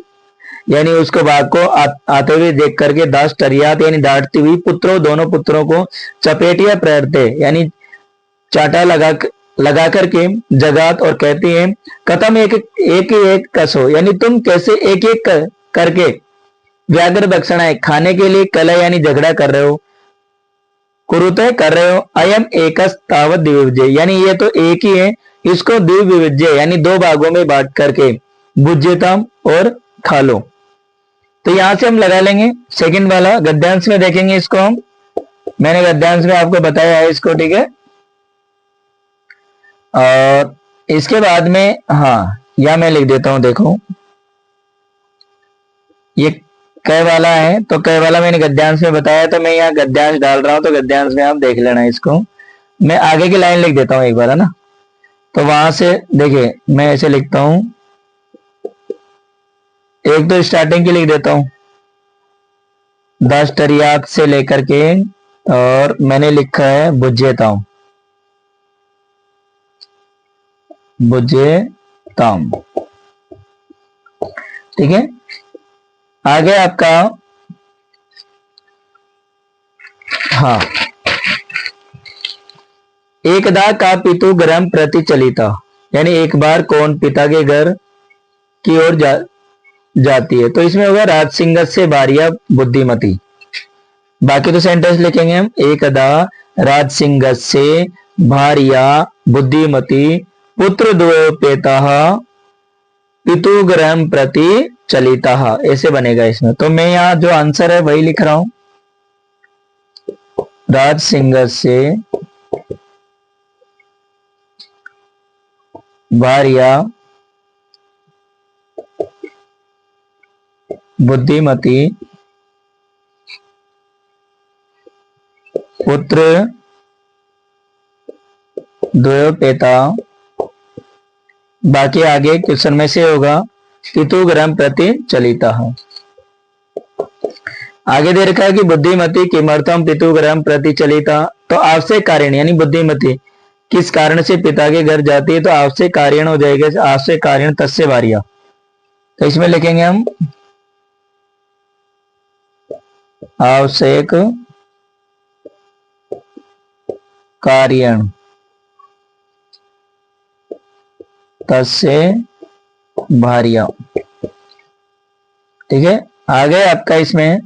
यानी उसको बाघ को आते हुए देख करके दाष्टरियात यानी डांटती हुई पुत्रों, दोनों पुत्रों को चपेटिया प्रहरते यानी चाटा लगा करके जगात और कहती है कथम एक एक कसो, यानी तुम कैसे एक एक करके व्याघ्र भक्षणाय खाने के लिए कलह यानी झगड़ा कर रहे हो, कुरुतः कर रहे हो, अयम एकस तावत द्विविभज्य, यानी ये तो एक ही है, इसको द्विविभज्य यानी दो भागों में बांट करके बुज्यताम और खा लो। तो यहां से हम लगा लेंगे सेकंड वाला, गद्यांश में देखेंगे इसको हम, मैंने गद्यांश में आपको बताया है इसको, ठीक है। और इसके बाद में हाँ, या मैं लिख देता हूं, देखो ये कै वाला है, तो कै वाला मैंने गद्यांश में बताया, तो मैं यहाँ गद्यांश डाल रहा हूं, तो गद्यांश में आप देख लेना इसको। मैं आगे की लाइन लिख देता हूं एक बार, है ना। तो वहां से देखिए मैं ऐसे लिखता हूं, एक तो स्टार्टिंग की लिख देता हूं, दाष्टरियात से लेकर के, और मैंने लिखा है बुज्यताम, बुज्यताम, ठीक है। आगे आपका हाँ, एकदा का पितु गरम प्रति चलिता, यानी एक बार कौन पिता के घर की ओर जाती है, तो इसमें होगा राजसिंह से भारिया बुद्धिमती। बाकी तो सेंटेंस लिखेंगे हम, एकदा राजसिंह से भारिया बुद्धिमती पुत्र द्वयोपेता पितु गृहम प्रति चलिता, ऐसे बनेगा इसमें। तो मैं यहाँ जो आंसर है वही लिख रहा हूं, राजसिंह से भारिया बुद्धिमती पुत्र द्वयोपेता, बाकी आगे क्वेश्चन में से होगा पितु गृहम प्रति चलिता। आगे दे रखा है कि बुद्धिमती किमर्थम पितु गृहम प्रति चलिता, तो आवश्यक कारण यानी बुद्धिमती किस कारण से पिता के घर जाती है, तो आवश्यक कारण हो जाएगा, आवश्यक कारण तस्य भारिया। तो इसमें लिखेंगे हम आवश्यक कारण तस्य भारिया, ठीक है। आगे आपका इसमें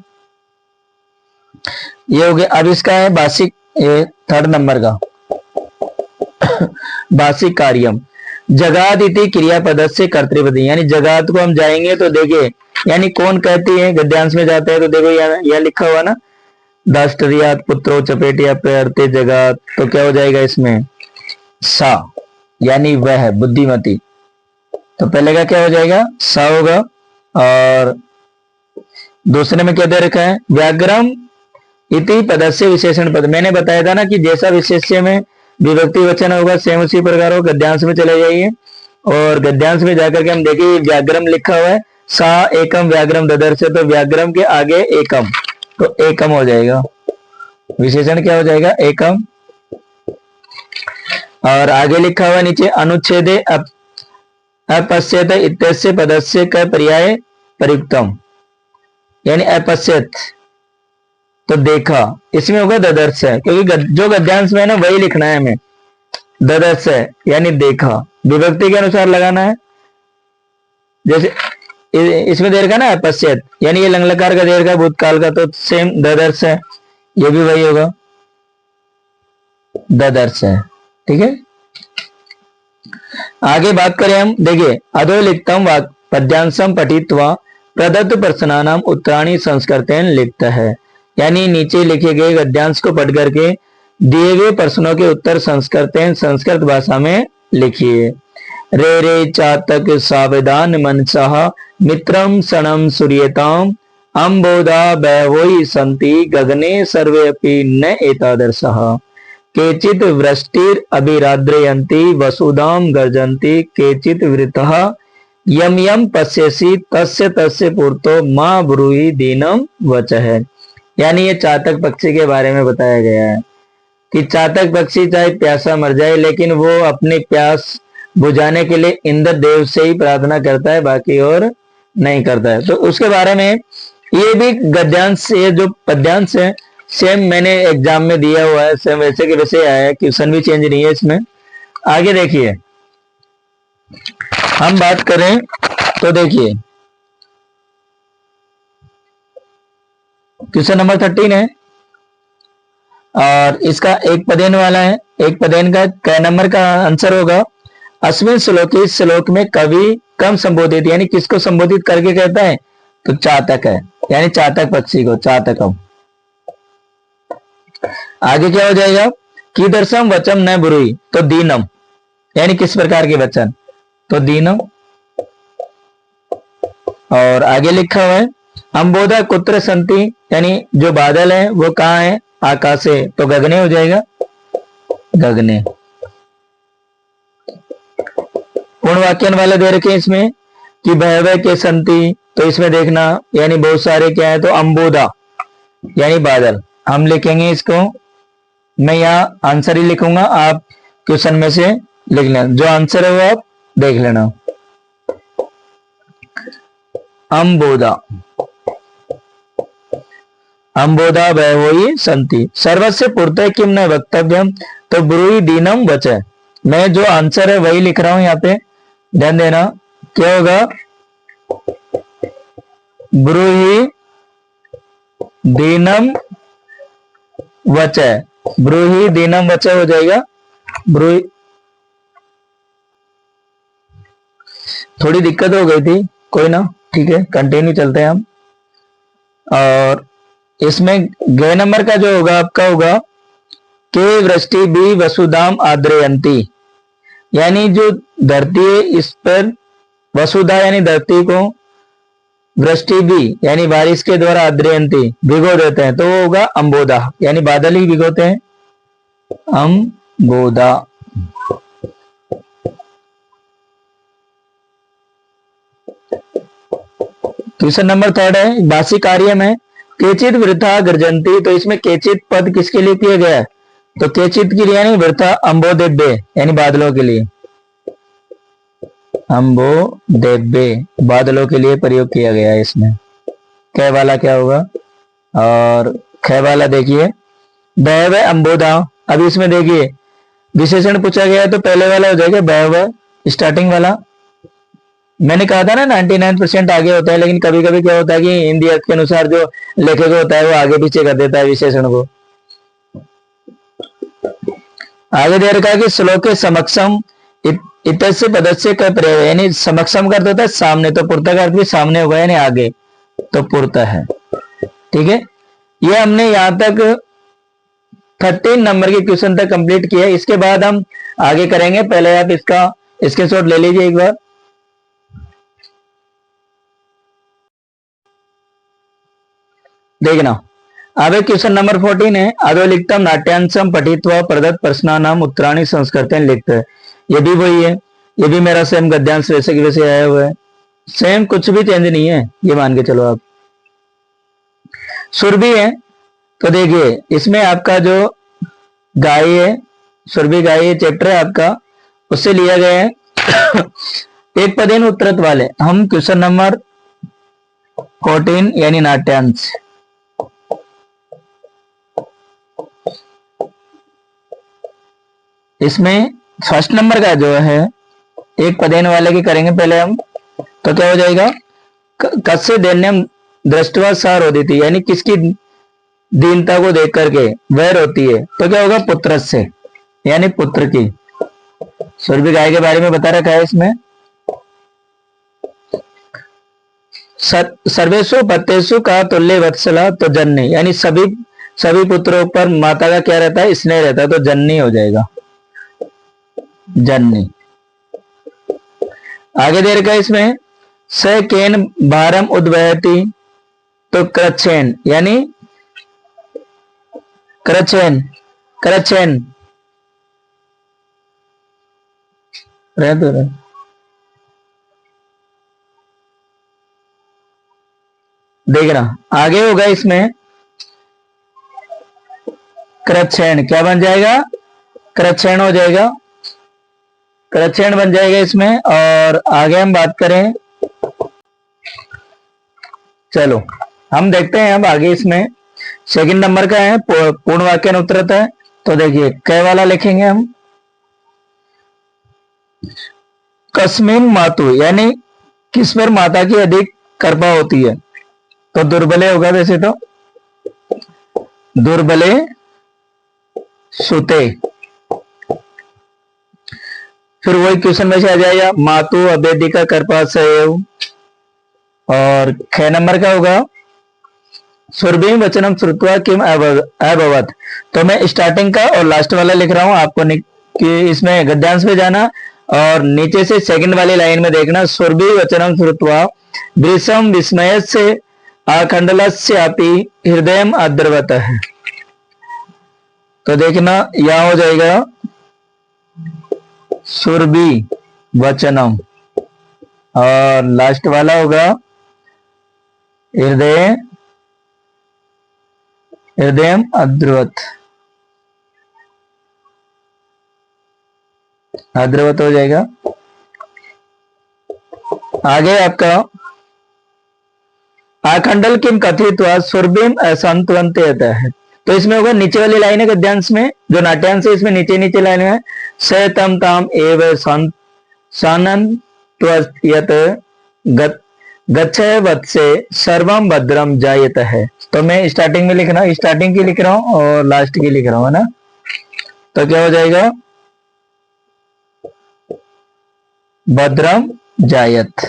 ये हो गया। अब इसका है बासिक, ये थर्ड नंबर का बासिक कार्यम जगादिति क्रियापद से कर्तृपदी, यानी जगात को हम जाएंगे तो देखिए, यानी कौन कहती है, गद्यांश में जाते हैं तो देखो यह लिखा हुआ ना, दाष्टरियात पुत्रो चपेटिया प्रहरते जगात, तो क्या हो जाएगा इसमें सा, यानी वह बुद्धिमती। तो पहले का क्या हो जाएगा सा होगा, और दूसरे में क्या दे रखा है व्याग्रम इति पदस्य विशेषण पद। मैंने बताया था ना कि जैसा विशेष्य में विभक्ति वचन होगा सेम उसी प्रकार हो, गद्यांश में चले जाइए, और गद्यांश में जाकर के हम देखिए व्याग्रम लिखा हुआ है, सा एकम व्याग्रम ददर्श, तो व्याग्रम के आगे एकम, तो एकम हो जाएगा, विशेषण क्या हो जाएगा एकम। और आगे लिखा हुआ नीचे अनुच्छेदे अपश्यत इत्यस्य पदस्य का पर्याय प्रयुक्तम, यानी अपश्यत तो देखा, इसमें होगा ददर्श है, क्योंकि जो गद्यांश में है ना वही लिखना है हमें, ददर्श है यानी देखा, विभक्ति के अनुसार लगाना है। जैसे इसमें देर का ना अपश्यत, यानी ये लंगलकार का देर का भूतकाल का, तो सेम ददर्श है, ये भी वही होगा ददर्श है, ठीक है। आगे बात करें हम, देखिए अधोलिखितम पद्यांशम पठित्वा प्रदत्त प्रश्नानाम उत्तराणि संस्कृतेन लिखत है, यानी नीचे लिखे गए गद्यांश को पढ़ करके दिए गए प्रश्नों के उत्तर संस्कृतेन संस्कृत भाषा में लिखिए। रे रे चातक सावधान मनसः मित्रम सणम सूर्यताम अम्बोधा बहवोई संति गगने सर्वे अपि न एतादर्शः केचित् वृष्टिर अभिराद्रयन्ति वसुधाम गर्जन्ति केचित् वृतः यम यम पश्यसि तस्य तस्य पूर्तो मां ब्रूहि दीनम वचः। यानी ये चातक पक्षी के बारे में बताया गया है कि चातक पक्षी चाहे प्यासा मर जाए लेकिन वो अपनी प्यास बुझाने के लिए इंद्र देव से ही प्रार्थना करता है, बाकी और नहीं करता है। तो उसके बारे में ये भी गद्यांश, ये जो पद्यांश है सेम मैंने एग्जाम में दिया हुआ है, सेम वैसे के वैसे आया है, क्वेश्चन भी चेंज नहीं है इसमें। आगे देखिए हम बात करें तो देखिए क्वेश्चन नंबर 13 है और इसका एक पदेन वाला है। एक पदेन का क नंबर का आंसर होगा अस्मिन श्लोक, इस श्लोक में कवि कम संबोधित, यानी किसको संबोधित करके कहता है, तो चातक है, यानी चातक पक्षी को, चातकम। आगे क्या हो जाएगा, कीदर्शम वचम न ब्रूहि, तो दीनम, यानी किस प्रकार के वचन, तो दीनम। और आगे लिखा हुआ है अंबोधा कुत्र संति, यानी जो बादल है वो कहाँ है, आकाशे, तो गगने हो जाएगा, गगने। पूर्ण वाक्यन वाले दे रखे इसमें कि भयवय के संति, तो इसमें देखना यानी बहुत सारे क्या है, तो अंबोधा यानी बादल। हम लिखेंगे इसको, मैं यहाँ आंसर ही लिखूंगा, आप क्वेश्चन में से लिख लेना, जो आंसर है वो आप देख लेना। अंबोधा, अंबोधा भयवोई संति सर्वस्य पूर्ते किम न वक्तव्यम, तो ब्रूहि दीनम वचः। मैं जो आंसर है वही लिख रहा हूं, यहाँ पे ध्यान देना। क्या होगा, ब्रूहि दीनम वचः, ब्रूहि दीनम वचः हो जाएगा। ब्रूहि, थोड़ी दिक्कत हो गई थी, कोई ना, ठीक है, कंटिन्यू चलते हैं हम। और इसमें ग नंबर का जो होगा आपका होगा के वृष्टि भी वसुधाम आद्रयंती, यानी जो धरती है इस पर वसुधा यानी धरती को, वृष्टि भी यानी बारिश के द्वारा आद्रयंती भिगो देते हैं, तो वो होगा अंबोधा, यानी बादल ही भिगोते हैं, अंबोधा। क्वेश्चन नंबर 3 है बासी कार्य में केचित वृथा गर्जंती, तो इसमें केचित पद किसके लिए किया गया है, तो केचित के लिए यानी वृथा अंबोदेव्य यानी बादलों के लिए, अंबोदेव्य बादलों के लिए प्रयोग किया गया है इसमें। कै वाला क्या होगा, और ख वाला देखिए भयवय अंबोधा। अब इसमें देखिए विशेषण पूछा गया है, तो पहले वाला हो जाएगा भयवय, स्टार्टिंग वाला। मैंने कहा था ना 99% आगे होता है, लेकिन कभी कभी क्या होता है कि हिंदी अर्थ के अनुसार जो लेखक होता है वो आगे पीछे कर देता है विशेषण को। आगे दे रखा है कि श्लोक के समक्षम इतस्य पदस्य का प्रयोग, यानी समक्षम कर देता है सामने, तो पुर्ता का अर्थ भी सामने होगा, यानी आगे, तो पुर्ता है। ठीक है, ये हमने यहां तक 13 नंबर के क्वेश्चन तक कंप्लीट किया। इसके बाद हम आगे करेंगे, पहले आप इसका स्क्रीनशॉट ले लीजिए एक बार। देखना, अब क्वेश्चन नंबर 14 है अधोलिखितम नाट्यांशम पठित्वा प्रदत्त प्रश्नानाम उत्तराणि संस्कृतेन लिखत है। ये भी वही है, ये भी मेरा सेम गद्यांश वैसे की वैसे आया हुआ है, सेम, कुछ भी चेंज नहीं है, ये मान के चलो आप। सुरभि है, तो देखिए इसमें आपका जो गाय है, सुरभि गाय चैप्टर है आपका, उससे लिया गया है एक पदेन उत्तरत वाले। हम क्वेश्चन नंबर 14 यानी नाट्यांश, इसमें फर्स्ट नंबर का जो है एक पदेन वाले की करेंगे पहले हम, तो क्या हो जाएगा, कस्य दैन्यम दृष्टवा सा रोदिति, यानी किसकी दीनता को देख करके वह रोती है, तो क्या होगा, पुत्र से, यानी पुत्र की। सुरभि गाय के बारे में बता रखा है इसमें। सर्वेशु पत्येषु का तुल्य वत्सला, तो जननी, यानी सभी सभी पुत्रों पर माता का क्या रहता है, स्नेह रहता है, तो जननी हो जाएगा, जननी। आगे दे रखा है इसमें स केन भारम उद्वहति, तो क्रच्छेन, यानी क्रच्छेन, क्रच्छेन रह तो रहे। देखना आगे होगा इसमें क्रच्छेन, क्या बन जाएगा, क्रच्छेन हो जाएगा, क्रच्छेन बन जाएगा इसमें। और आगे हम बात करें, चलो हम देखते हैं अब आगे इसमें सेकंड नंबर का है पूर्ण वाक्य उत्तरत है। तो देखिए क वाला लिखेंगे हम, कस्मिन मातु, यानी किस पर माता की अधिक कृपा होती है, तो दुर्बले होगा वैसे तो, दुर्बले सुते। फिर वही क्वेश्चन में से आ जाएगा मातु अभेदिका कृपा सैव। और 6 नंबर का होगा सुरभि वचनम श्रुत्वा किम अभवत। तो मैं स्टार्टिंग का और लास्ट वाला लिख रहा हूं आपको कि इसमें गद्यांश में जाना और नीचे से सेकंड वाली लाइन में देखना, सुरभि वचनम श्रुत्वा वृषम विस्मय से आखंडलस्यापि हृदय अद्रवत है। तो देखना यह हो जाएगा सुरभि वचनम, और लास्ट वाला होगा हृदय, हृदय अद्रवत, अद्रवत हो जाएगा। आगे आपका आखंडल किम कथित सुरभिम असंतवंत है। तो इसमें होगा नीचे वाली लाइन है गद्यांश में, जो नाट्यांश है इसमें नीचे नीचे लाइन है, स तम ताम एव सानंत्वयत गच्छ वत्से सर्वम भद्रम जायत है। तो मैं स्टार्टिंग में लिख रहा हूं, स्टार्टिंग की लिख रहा हूं और लास्ट की लिख रहा हूं, है ना। तो क्या हो जाएगा भद्रम जायत।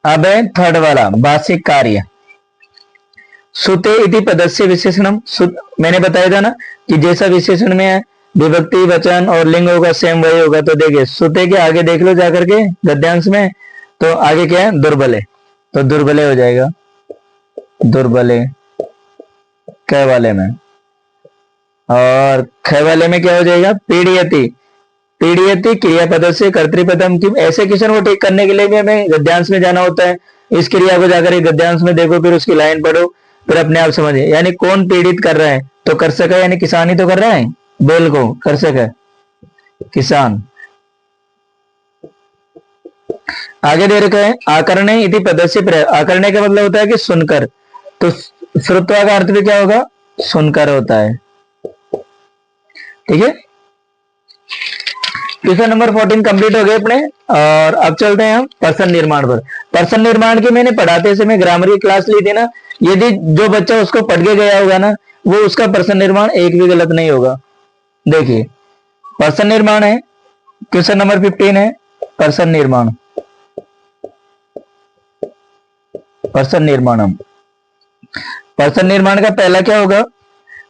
अब है थर्ड वाला वार्षिक कार्य, सुते इति पदस्य विशेषणम। मैंने बताया था ना कि जैसा विशेषण में है विभक्ति वचन और लिंग होगा सेम वही होगा। तो देखिए सुते के आगे देख लो जाकर के गद्यांश में, तो आगे क्या है दुर्बले, तो दुर्बले हो जाएगा, दुर्बले क वाले में। और ख वाले में क्या हो जाएगा पीड़ियति, पीड़ियति क्रियापद से कर्तृपदम की। ऐसे क्वेश्चन को ठीक करने के लिए भी हमें गद्यांश में जाना होता है। इस क्रिया को जाकर गद्यांश में देखो, फिर उसकी लाइन पढ़ो, फिर अपने आप समझिए। यानी कौन पीड़ित कर रहा है, तो कर सका, यानी किसान ही तो कर रहा है, बैल को कर सका किसान। आगे दे रखा है आकरणे इति पदस्य, आकरणे का मतलब होता है कि सुनकर, तो श्रुत्वा का अर्थ भी क्या होगा सुनकर होता है, ठीक है। क्वेश्चन नंबर 14 कंप्लीट हो गए अपने। और अब चलते हैं हम पर्सन निर्माण पर। पर्सन निर्माण की मैंने पढ़ाते समय ग्रामर की क्लास ली थी ना, यदि जो बच्चा उसको पढ़ के गया होगा ना, वो उसका पर्सन निर्माण एक भी गलत नहीं होगा। देखिए पर्सन निर्माण है, क्वेश्चन नंबर 15 है पर्सन निर्माण, पर्सन निर्माणम। पर्सन निर्माण का पहला क्या होगा,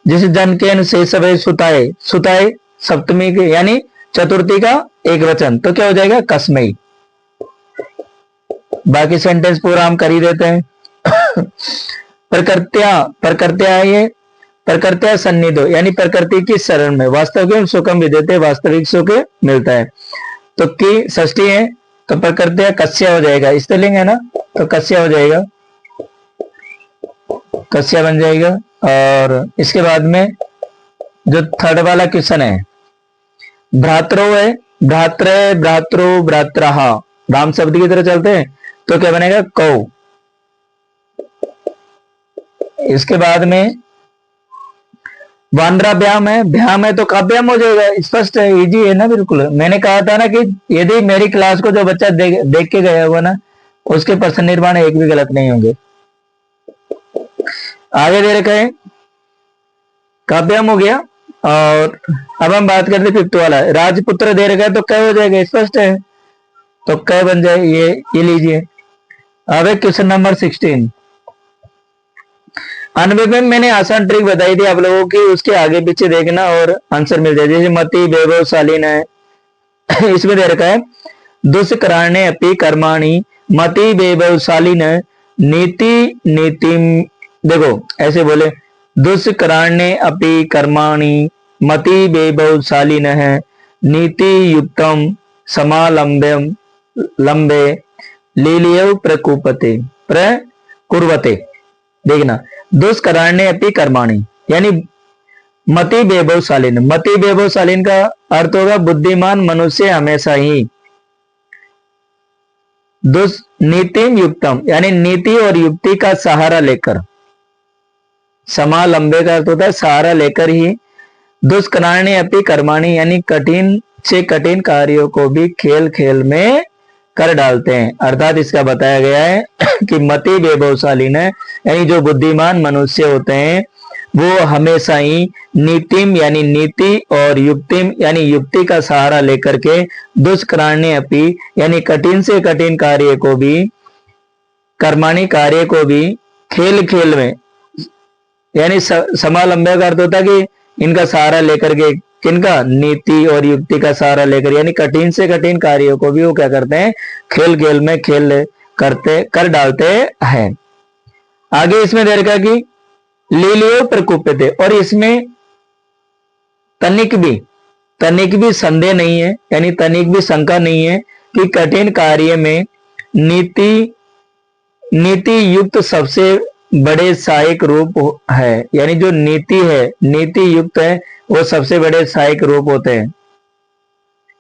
जैसे जन के से सवे सुताए, सुताए सप्तमी के यानी चतुर्थी का एक वचन, तो क्या हो जाएगा कस्मई। बाकी सेंटेंस पूरा हम कर ही देते हैं। प्रकृत्या, प्रकृत्या है ये, प्रकृत्या सन्निधो यानी प्रकृति की शरण में, वास्तव के सुखम विदेते, वास्तविक सुख मिलता है। तो की षष्ठी है, तो प्रकृत्या कस्या हो जाएगा, स्त्रीलिंग है ना, तो कस्या हो जाएगा, कस्या बन जाएगा। और इसके बाद में जो थर्ड वाला क्वेश्चन है भ्रातरो है, भ्रात्र, भ्रातृ, भ्रात्रहा, राम शब्द की तरह चलते हैं, तो क्या बनेगा कौ। इसके बाद में वानराभ्याम है, भ्याम है तो काव्याम हो जाएगा, स्पष्ट है, इजी है ना बिल्कुल। मैंने कहा था ना कि यदि मेरी क्लास को जो बच्चा देख के गया होगा ना, उसके पर्सन निर्माण एक भी गलत नहीं होंगे। आगे दे रखा है काव्यम हो गया। और अब हम बात करते फिफ्थ वाला, राजपुत्र दे रखा है तो क्या हो जाएगा, स्पष्ट है, तो क्या बन जाए, ये लीजिए। अब क्वेश्चन नंबर 16। अनुभव में मैंने आसान ट्रिक बताई थी आप लोगों की, उसके आगे पीछे देखना और आंसर मिल जाए। जैसे मति वैभवशालीन है इसमें दे रखा है दुष्कराणे अपि कर्माणि मति वैभवशालीन नीति नीतिम। देखो ऐसे बोले, दुष्कराणे अपि कर्माणि मति वैभवशालीन है नीति युक्तम समालंब्यम लंबे लीलियव प्रकुपते प्रकुर्वते। देखना, दुष्कराण्य अपि कर्माणि यानी मति वैभवशालीन, मति वैभवशालीन का अर्थ होगा बुद्धिमान मनुष्य हमेशा ही नीतिम युक्तम यानी नीति और युक्ति का सहारा लेकर, समालंबे का अर्थ होता है सहारा लेकर ही, दुष्कराण्य अपि कर्माणि यानी कठिन से कठिन कार्यों को भी खेल खेल में कर डालते हैं। अर्थात इसका बताया गया है कि मति वैभवशालीन है यानी जो बुद्धिमान मनुष्य होते हैं वो हमेशा ही नीतिम यानी नीति और युक्तिम यानी युक्ति का सहारा लेकर के दुष्कराण्य अपि यानी कठिन से कठिन कार्य को भी, कर्माणी कार्य को भी खेल खेल में यानी समालंबे का अर्थ होता है कि इनका सहारा लेकर के, किनका, नीति और युक्ति का सहारा लेकर, यानी कठिन से कठिन कार्यों को भी वो क्या करते हैं, खेल खेल में खेल करते कर डालते हैं। आगे इसमें दे रखा कि लीलियो प्रकुप्यते, और इसमें तनिक भी संदेह नहीं है यानी तनिक भी शंका नहीं है कि कठिन कार्य में नीति युक्त सबसे बड़े सहायक रूप है, यानी जो नीति है, नीति युक्त है, वो सबसे बड़े सहायक रूप होते हैं।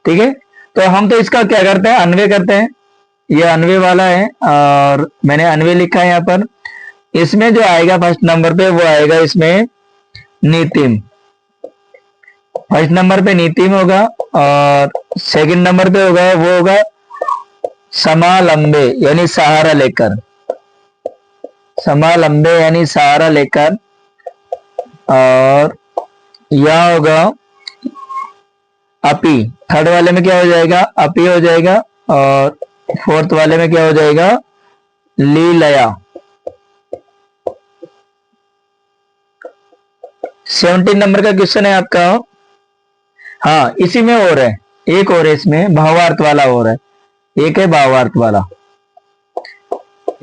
ठीक है, तो हम तो इसका क्या करते हैं, अन्वय करते हैं। ये अन्वय वाला है और मैंने अन्वय लिखा है यहाँ पर। इसमें जो आएगा फर्स्ट नंबर पे वो आएगा इसमें नीतिम, फर्स्ट नंबर पे नीतिम होगा और सेकंड नंबर पे होगा वो होगा समालंबे यानी सहारा लेकर, समालंबे यानी सहारा लेकर, और यह होगा अपी, थर्ड वाले में क्या हो जाएगा, अपी हो जाएगा, और फोर्थ वाले में क्या हो जाएगा, लीलया। 17 नंबर का क्वेश्चन है आपका। हाँ, इसी में और है, एक और है इसमें भावार्थ वाला और है, एक है भावार्थ वाला।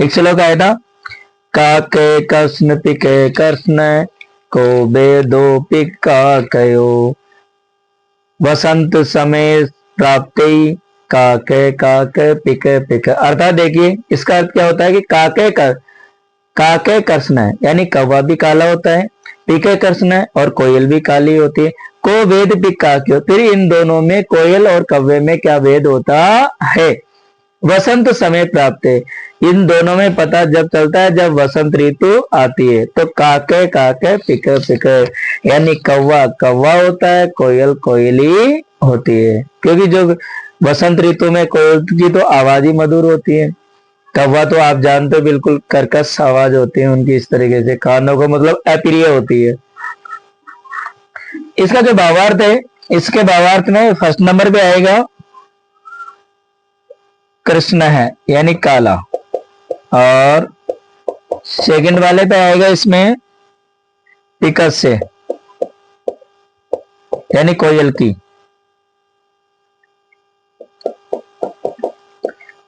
एक श्लोक आया था, काके कृष्ण पिके कृष्ण को बेदो पिका कयो वसंत समय प्राप्ति काके काके पिके पिके। अर्थात देखिए इसका अर्थ क्या होता है कि काके कृष्ण है यानी कौवा भी काला होता है, पिके कृष्ण है और कोयल भी काली होती है, को वेद पिका क्यों, फिर इन दोनों में कोयल और कौवे में क्या वेद होता है, वसंत समय प्राप्त है, इन दोनों में पता जब चलता है जब वसंत ऋतु आती है। तो काके काके पिके पिके यानी कौवा कौवा होता है, कोयल कोयली होती है, क्योंकि जो वसंत ऋतु में कोयल की तो आवाज ही मधुर होती है, कौवा तो आप जानते हो बिल्कुल कर्कश आवाज होती है उनकी, इस तरीके से कानों को मतलब अप्रिय होती है। इसका जो भावार्थ है, इसके भावार्थ में फर्स्ट नंबर पे आएगा कृष्ण है यानी काला, और सेकंड वाले पे आएगा इसमें पिकस से यानी कोयल की,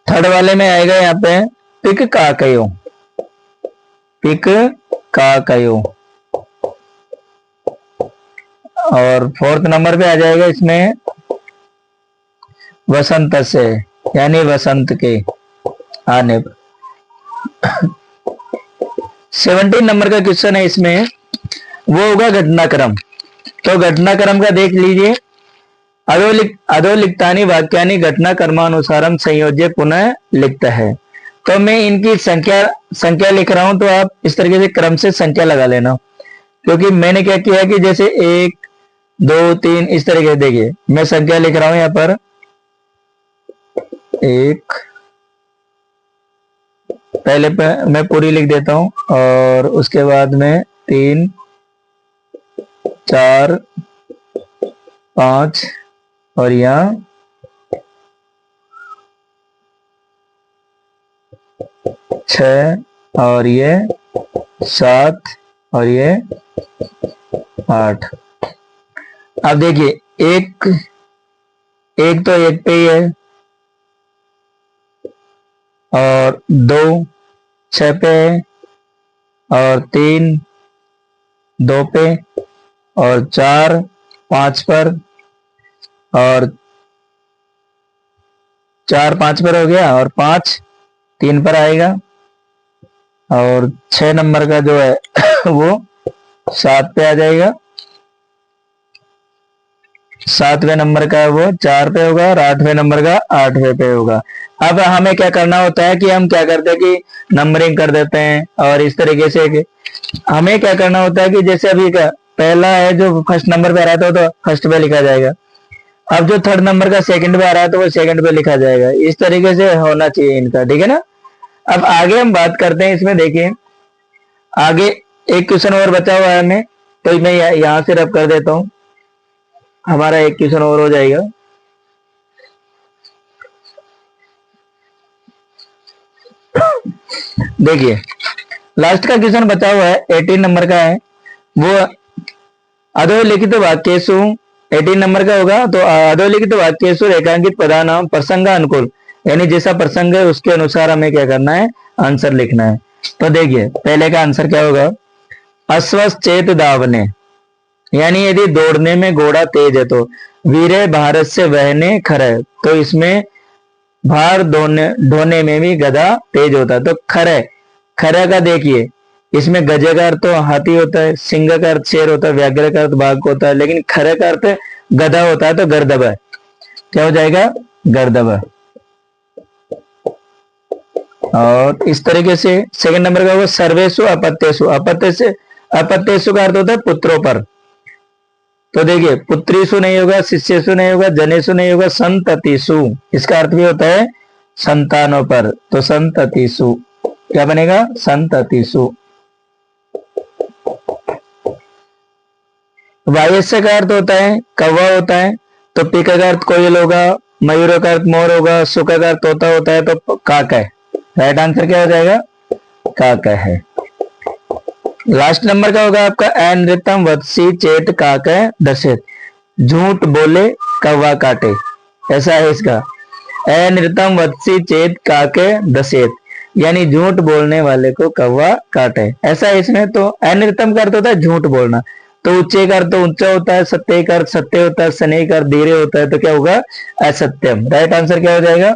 थर्ड वाले में आएगा यहाँ पे पिक का कयो, पिक का कयो, और फोर्थ नंबर पे आ जाएगा इसमें वसंत से यानी वसंत के आने पर। 17 नंबर का क्वेश्चन है इसमें, वो होगा घटनाक्रम। तो घटनाक्रम का देख लीजिए, अधोलिखितानि वाक्यानि घटनाक्रमानुसारम संयोज्य पुनः लिखता है। तो मैं इनकी संख्या लिख रहा हूं, तो आप इस तरीके से क्रम से संख्या लगा लेना, क्योंकि मैंने क्या किया कि जैसे 1 2 3 इस तरीके से, देखिए मैं संख्या लिख रहा हूं यहाँ पर, 1 पहले मैं पूरी लिख देता हूं, और उसके बाद में 3 4 5 और यहाँ 6 और ये 7 और ये 8। अब देखिए एक तो एक पे ही है और 2 6 पे है और 3 2 पे और 4 5 पर और 4 5 पर हो गया और 5 3 पर आएगा और 6 नंबर का जो है वो 7 पे आ जाएगा। 7वें नंबर का वो 4 पे होगा और 8वें नंबर का 8वें पे होगा। अब हमें क्या करना होता है कि हम क्या करते हैं कि नंबरिंग कर देते हैं और इस तरीके से हमें क्या करना होता है कि जैसे अभी का पहला है जो फर्स्ट नंबर पे आ रहा था तो फर्स्ट पे लिखा जाएगा। अब जो थर्ड नंबर का सेकंड पे आ रहा है तो वो सेकंड पे लिखा जाएगा। इस तरीके से होना चाहिए इनका, ठीक है ना। अब आगे हम बात करते हैं, इसमें देखिए आगे एक क्वेश्चन और बचा हुआ है हमें, तो मैं यहाँ से रब कर देता हूं, हमारा एक क्वेश्चन और हो जाएगा। देखिए लास्ट का क्वेश्चन बचा हुआ है 18 नंबर का है, वो अधोलिखित वाक्येषु 18 नंबर का होगा। तो अधोलिखित वाक्येषु रेखांकित पदानाम प्रसंगानुकूल, यानी जैसा प्रसंग है उसके अनुसार हमें क्या करना है, आंसर लिखना है। तो देखिए पहले का आंसर क्या होगा, अस्वस्थ चेत धावने, यानी यदि दौड़ने में घोड़ा तेज है तो वीरे भारत से वहने खरे, तो इसमें भार ढोने में भी गधा तेज होता है। तो खरे, खरे का देखिए इसमें गजे का अर्थ तो हाथी होता है, सिंह का अर्थ शेर होता है, व्याघ्र का अर्थ बाघ होता है, लेकिन खरे का अर्थ गधा होता है। तो गर्दभ है, क्या हो जाएगा, गर्दभ। और इस तरीके से सेकंड नंबर का होगा सर्वेशु अपत्यसु, अपत्यसु का अर्थ होता है पुत्रों पर। तो देखिए पुत्रीसु नहीं होगा, शिष्यसु नहीं होगा, जनेसु नहीं होगा, संततिसु, इसका अर्थ भी होता है संतानों पर। तो संततिसु क्या बनेगा, संततिसु। वायस्य का अर्थ होता है कौवा होता है, तो पिका का अर्थ कोयल होगा, मयूर का अर्थ मोर होगा, सुका का अर्थ तोता होता है, तो काक है। राइट आंसर क्या हो जाएगा, काक है। लास्ट नंबर का होगा आपका अनृतम वत्सी चेत काक दशेत, झूठ बोले कौवा काटे, ऐसा है इसका। अनृतम वत्सी चेत काक दशेत, यानी झूठ बोलने वाले को कौवा काटे, ऐसा है इसमें। तो अनृतम का अर्थ होता है झूठ बोलना, तो उच्चे का अर्थ तो ऊंचा होता है, सत्य का अर्थ सत्य होता है, शनि का अर्थ धीरे होता है, तो क्या होगा, असत्यम। राइट आंसर क्या हो जाएगा,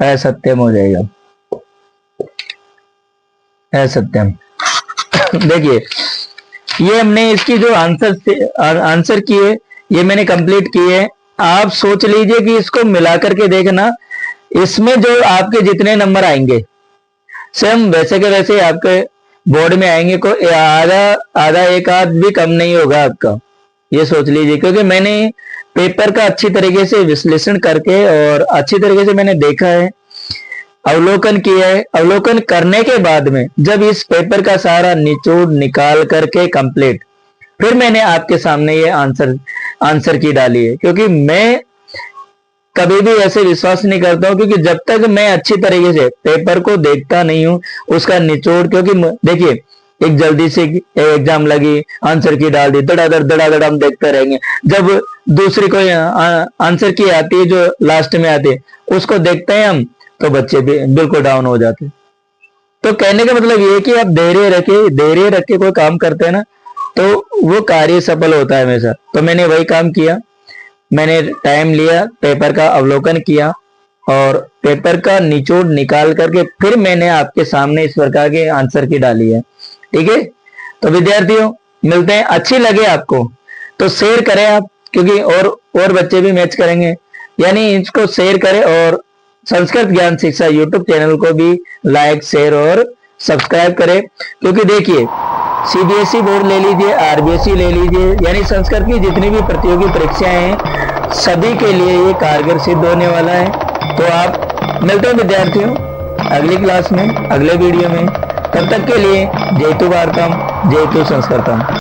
असत्यम हो जाएगा, असत्यम। देखिए ये हमने इसकी जो आंसर किए ये मैंने कंप्लीट किए। आप सोच लीजिए कि इसको मिलाकर के देखना, इसमें जो आपके जितने नंबर आएंगे सेम वैसे के वैसे आपके बोर्ड में आएंगे, को आधा एक आध भी कम नहीं होगा आपका, ये सोच लीजिए। क्योंकि मैंने पेपर का अच्छी तरीके से विश्लेषण करके और अच्छी तरीके से मैंने देखा है, अवलोकन किया है। अवलोकन करने के बाद में जब इस पेपर का सारा निचोड़ निकाल करके कंप्लीट, फिर मैंने आपके सामने ये आंसर की डाली है। क्योंकि मैं कभी भी ऐसे विश्वास नहीं करता हूं, क्योंकि जब तक मैं अच्छी तरीके से पेपर को देखता नहीं हूं उसका निचोड़, क्योंकि देखिए एक जल्दी से एग्जाम लगी, आंसर की डाल दी, धड़ाधड़ हम देखते रहेंगे। जब दूसरी कोई आंसर की आती है जो लास्ट में आती है, उसको देखते हैं हम, तो बच्चे भी बिल्कुल डाउन हो जाते। तो कहने का मतलब ये है कि आप धैर्य रख के कोई काम करते हैं ना, तो वो कार्य सफल होता है हमेशा। तो मैंने वही काम किया, मैंने टाइम लिया, पेपर का अवलोकन किया और पेपर का निचोड़ निकाल करके फिर मैंने आपके सामने इस प्रकार के आंसर की डाली है। ठीक है, तो विद्यार्थियों मिलते हैं। अच्छी लगे आपको तो शेयर करें आप, क्योंकि और बच्चे भी मैच करेंगे, यानी इसको शेयर करें। और संस्कृत ज्ञान शिक्षा यूट्यूब चैनल को भी लाइक, शेयर और सब्सक्राइब करें। क्योंकि देखिए सीबीएसई बोर्ड ले लीजिए, आरबीएसई ले लीजिए, यानी संस्कृत की जितनी भी प्रतियोगी परीक्षाएं हैं सभी के लिए ये कारगर सिद्ध होने वाला है। तो आप मिलते हैं विद्यार्थियों अगली क्लास में, अगले वीडियो में। तब तक के लिए जय तु भारतम, जय तु संस्कृतम।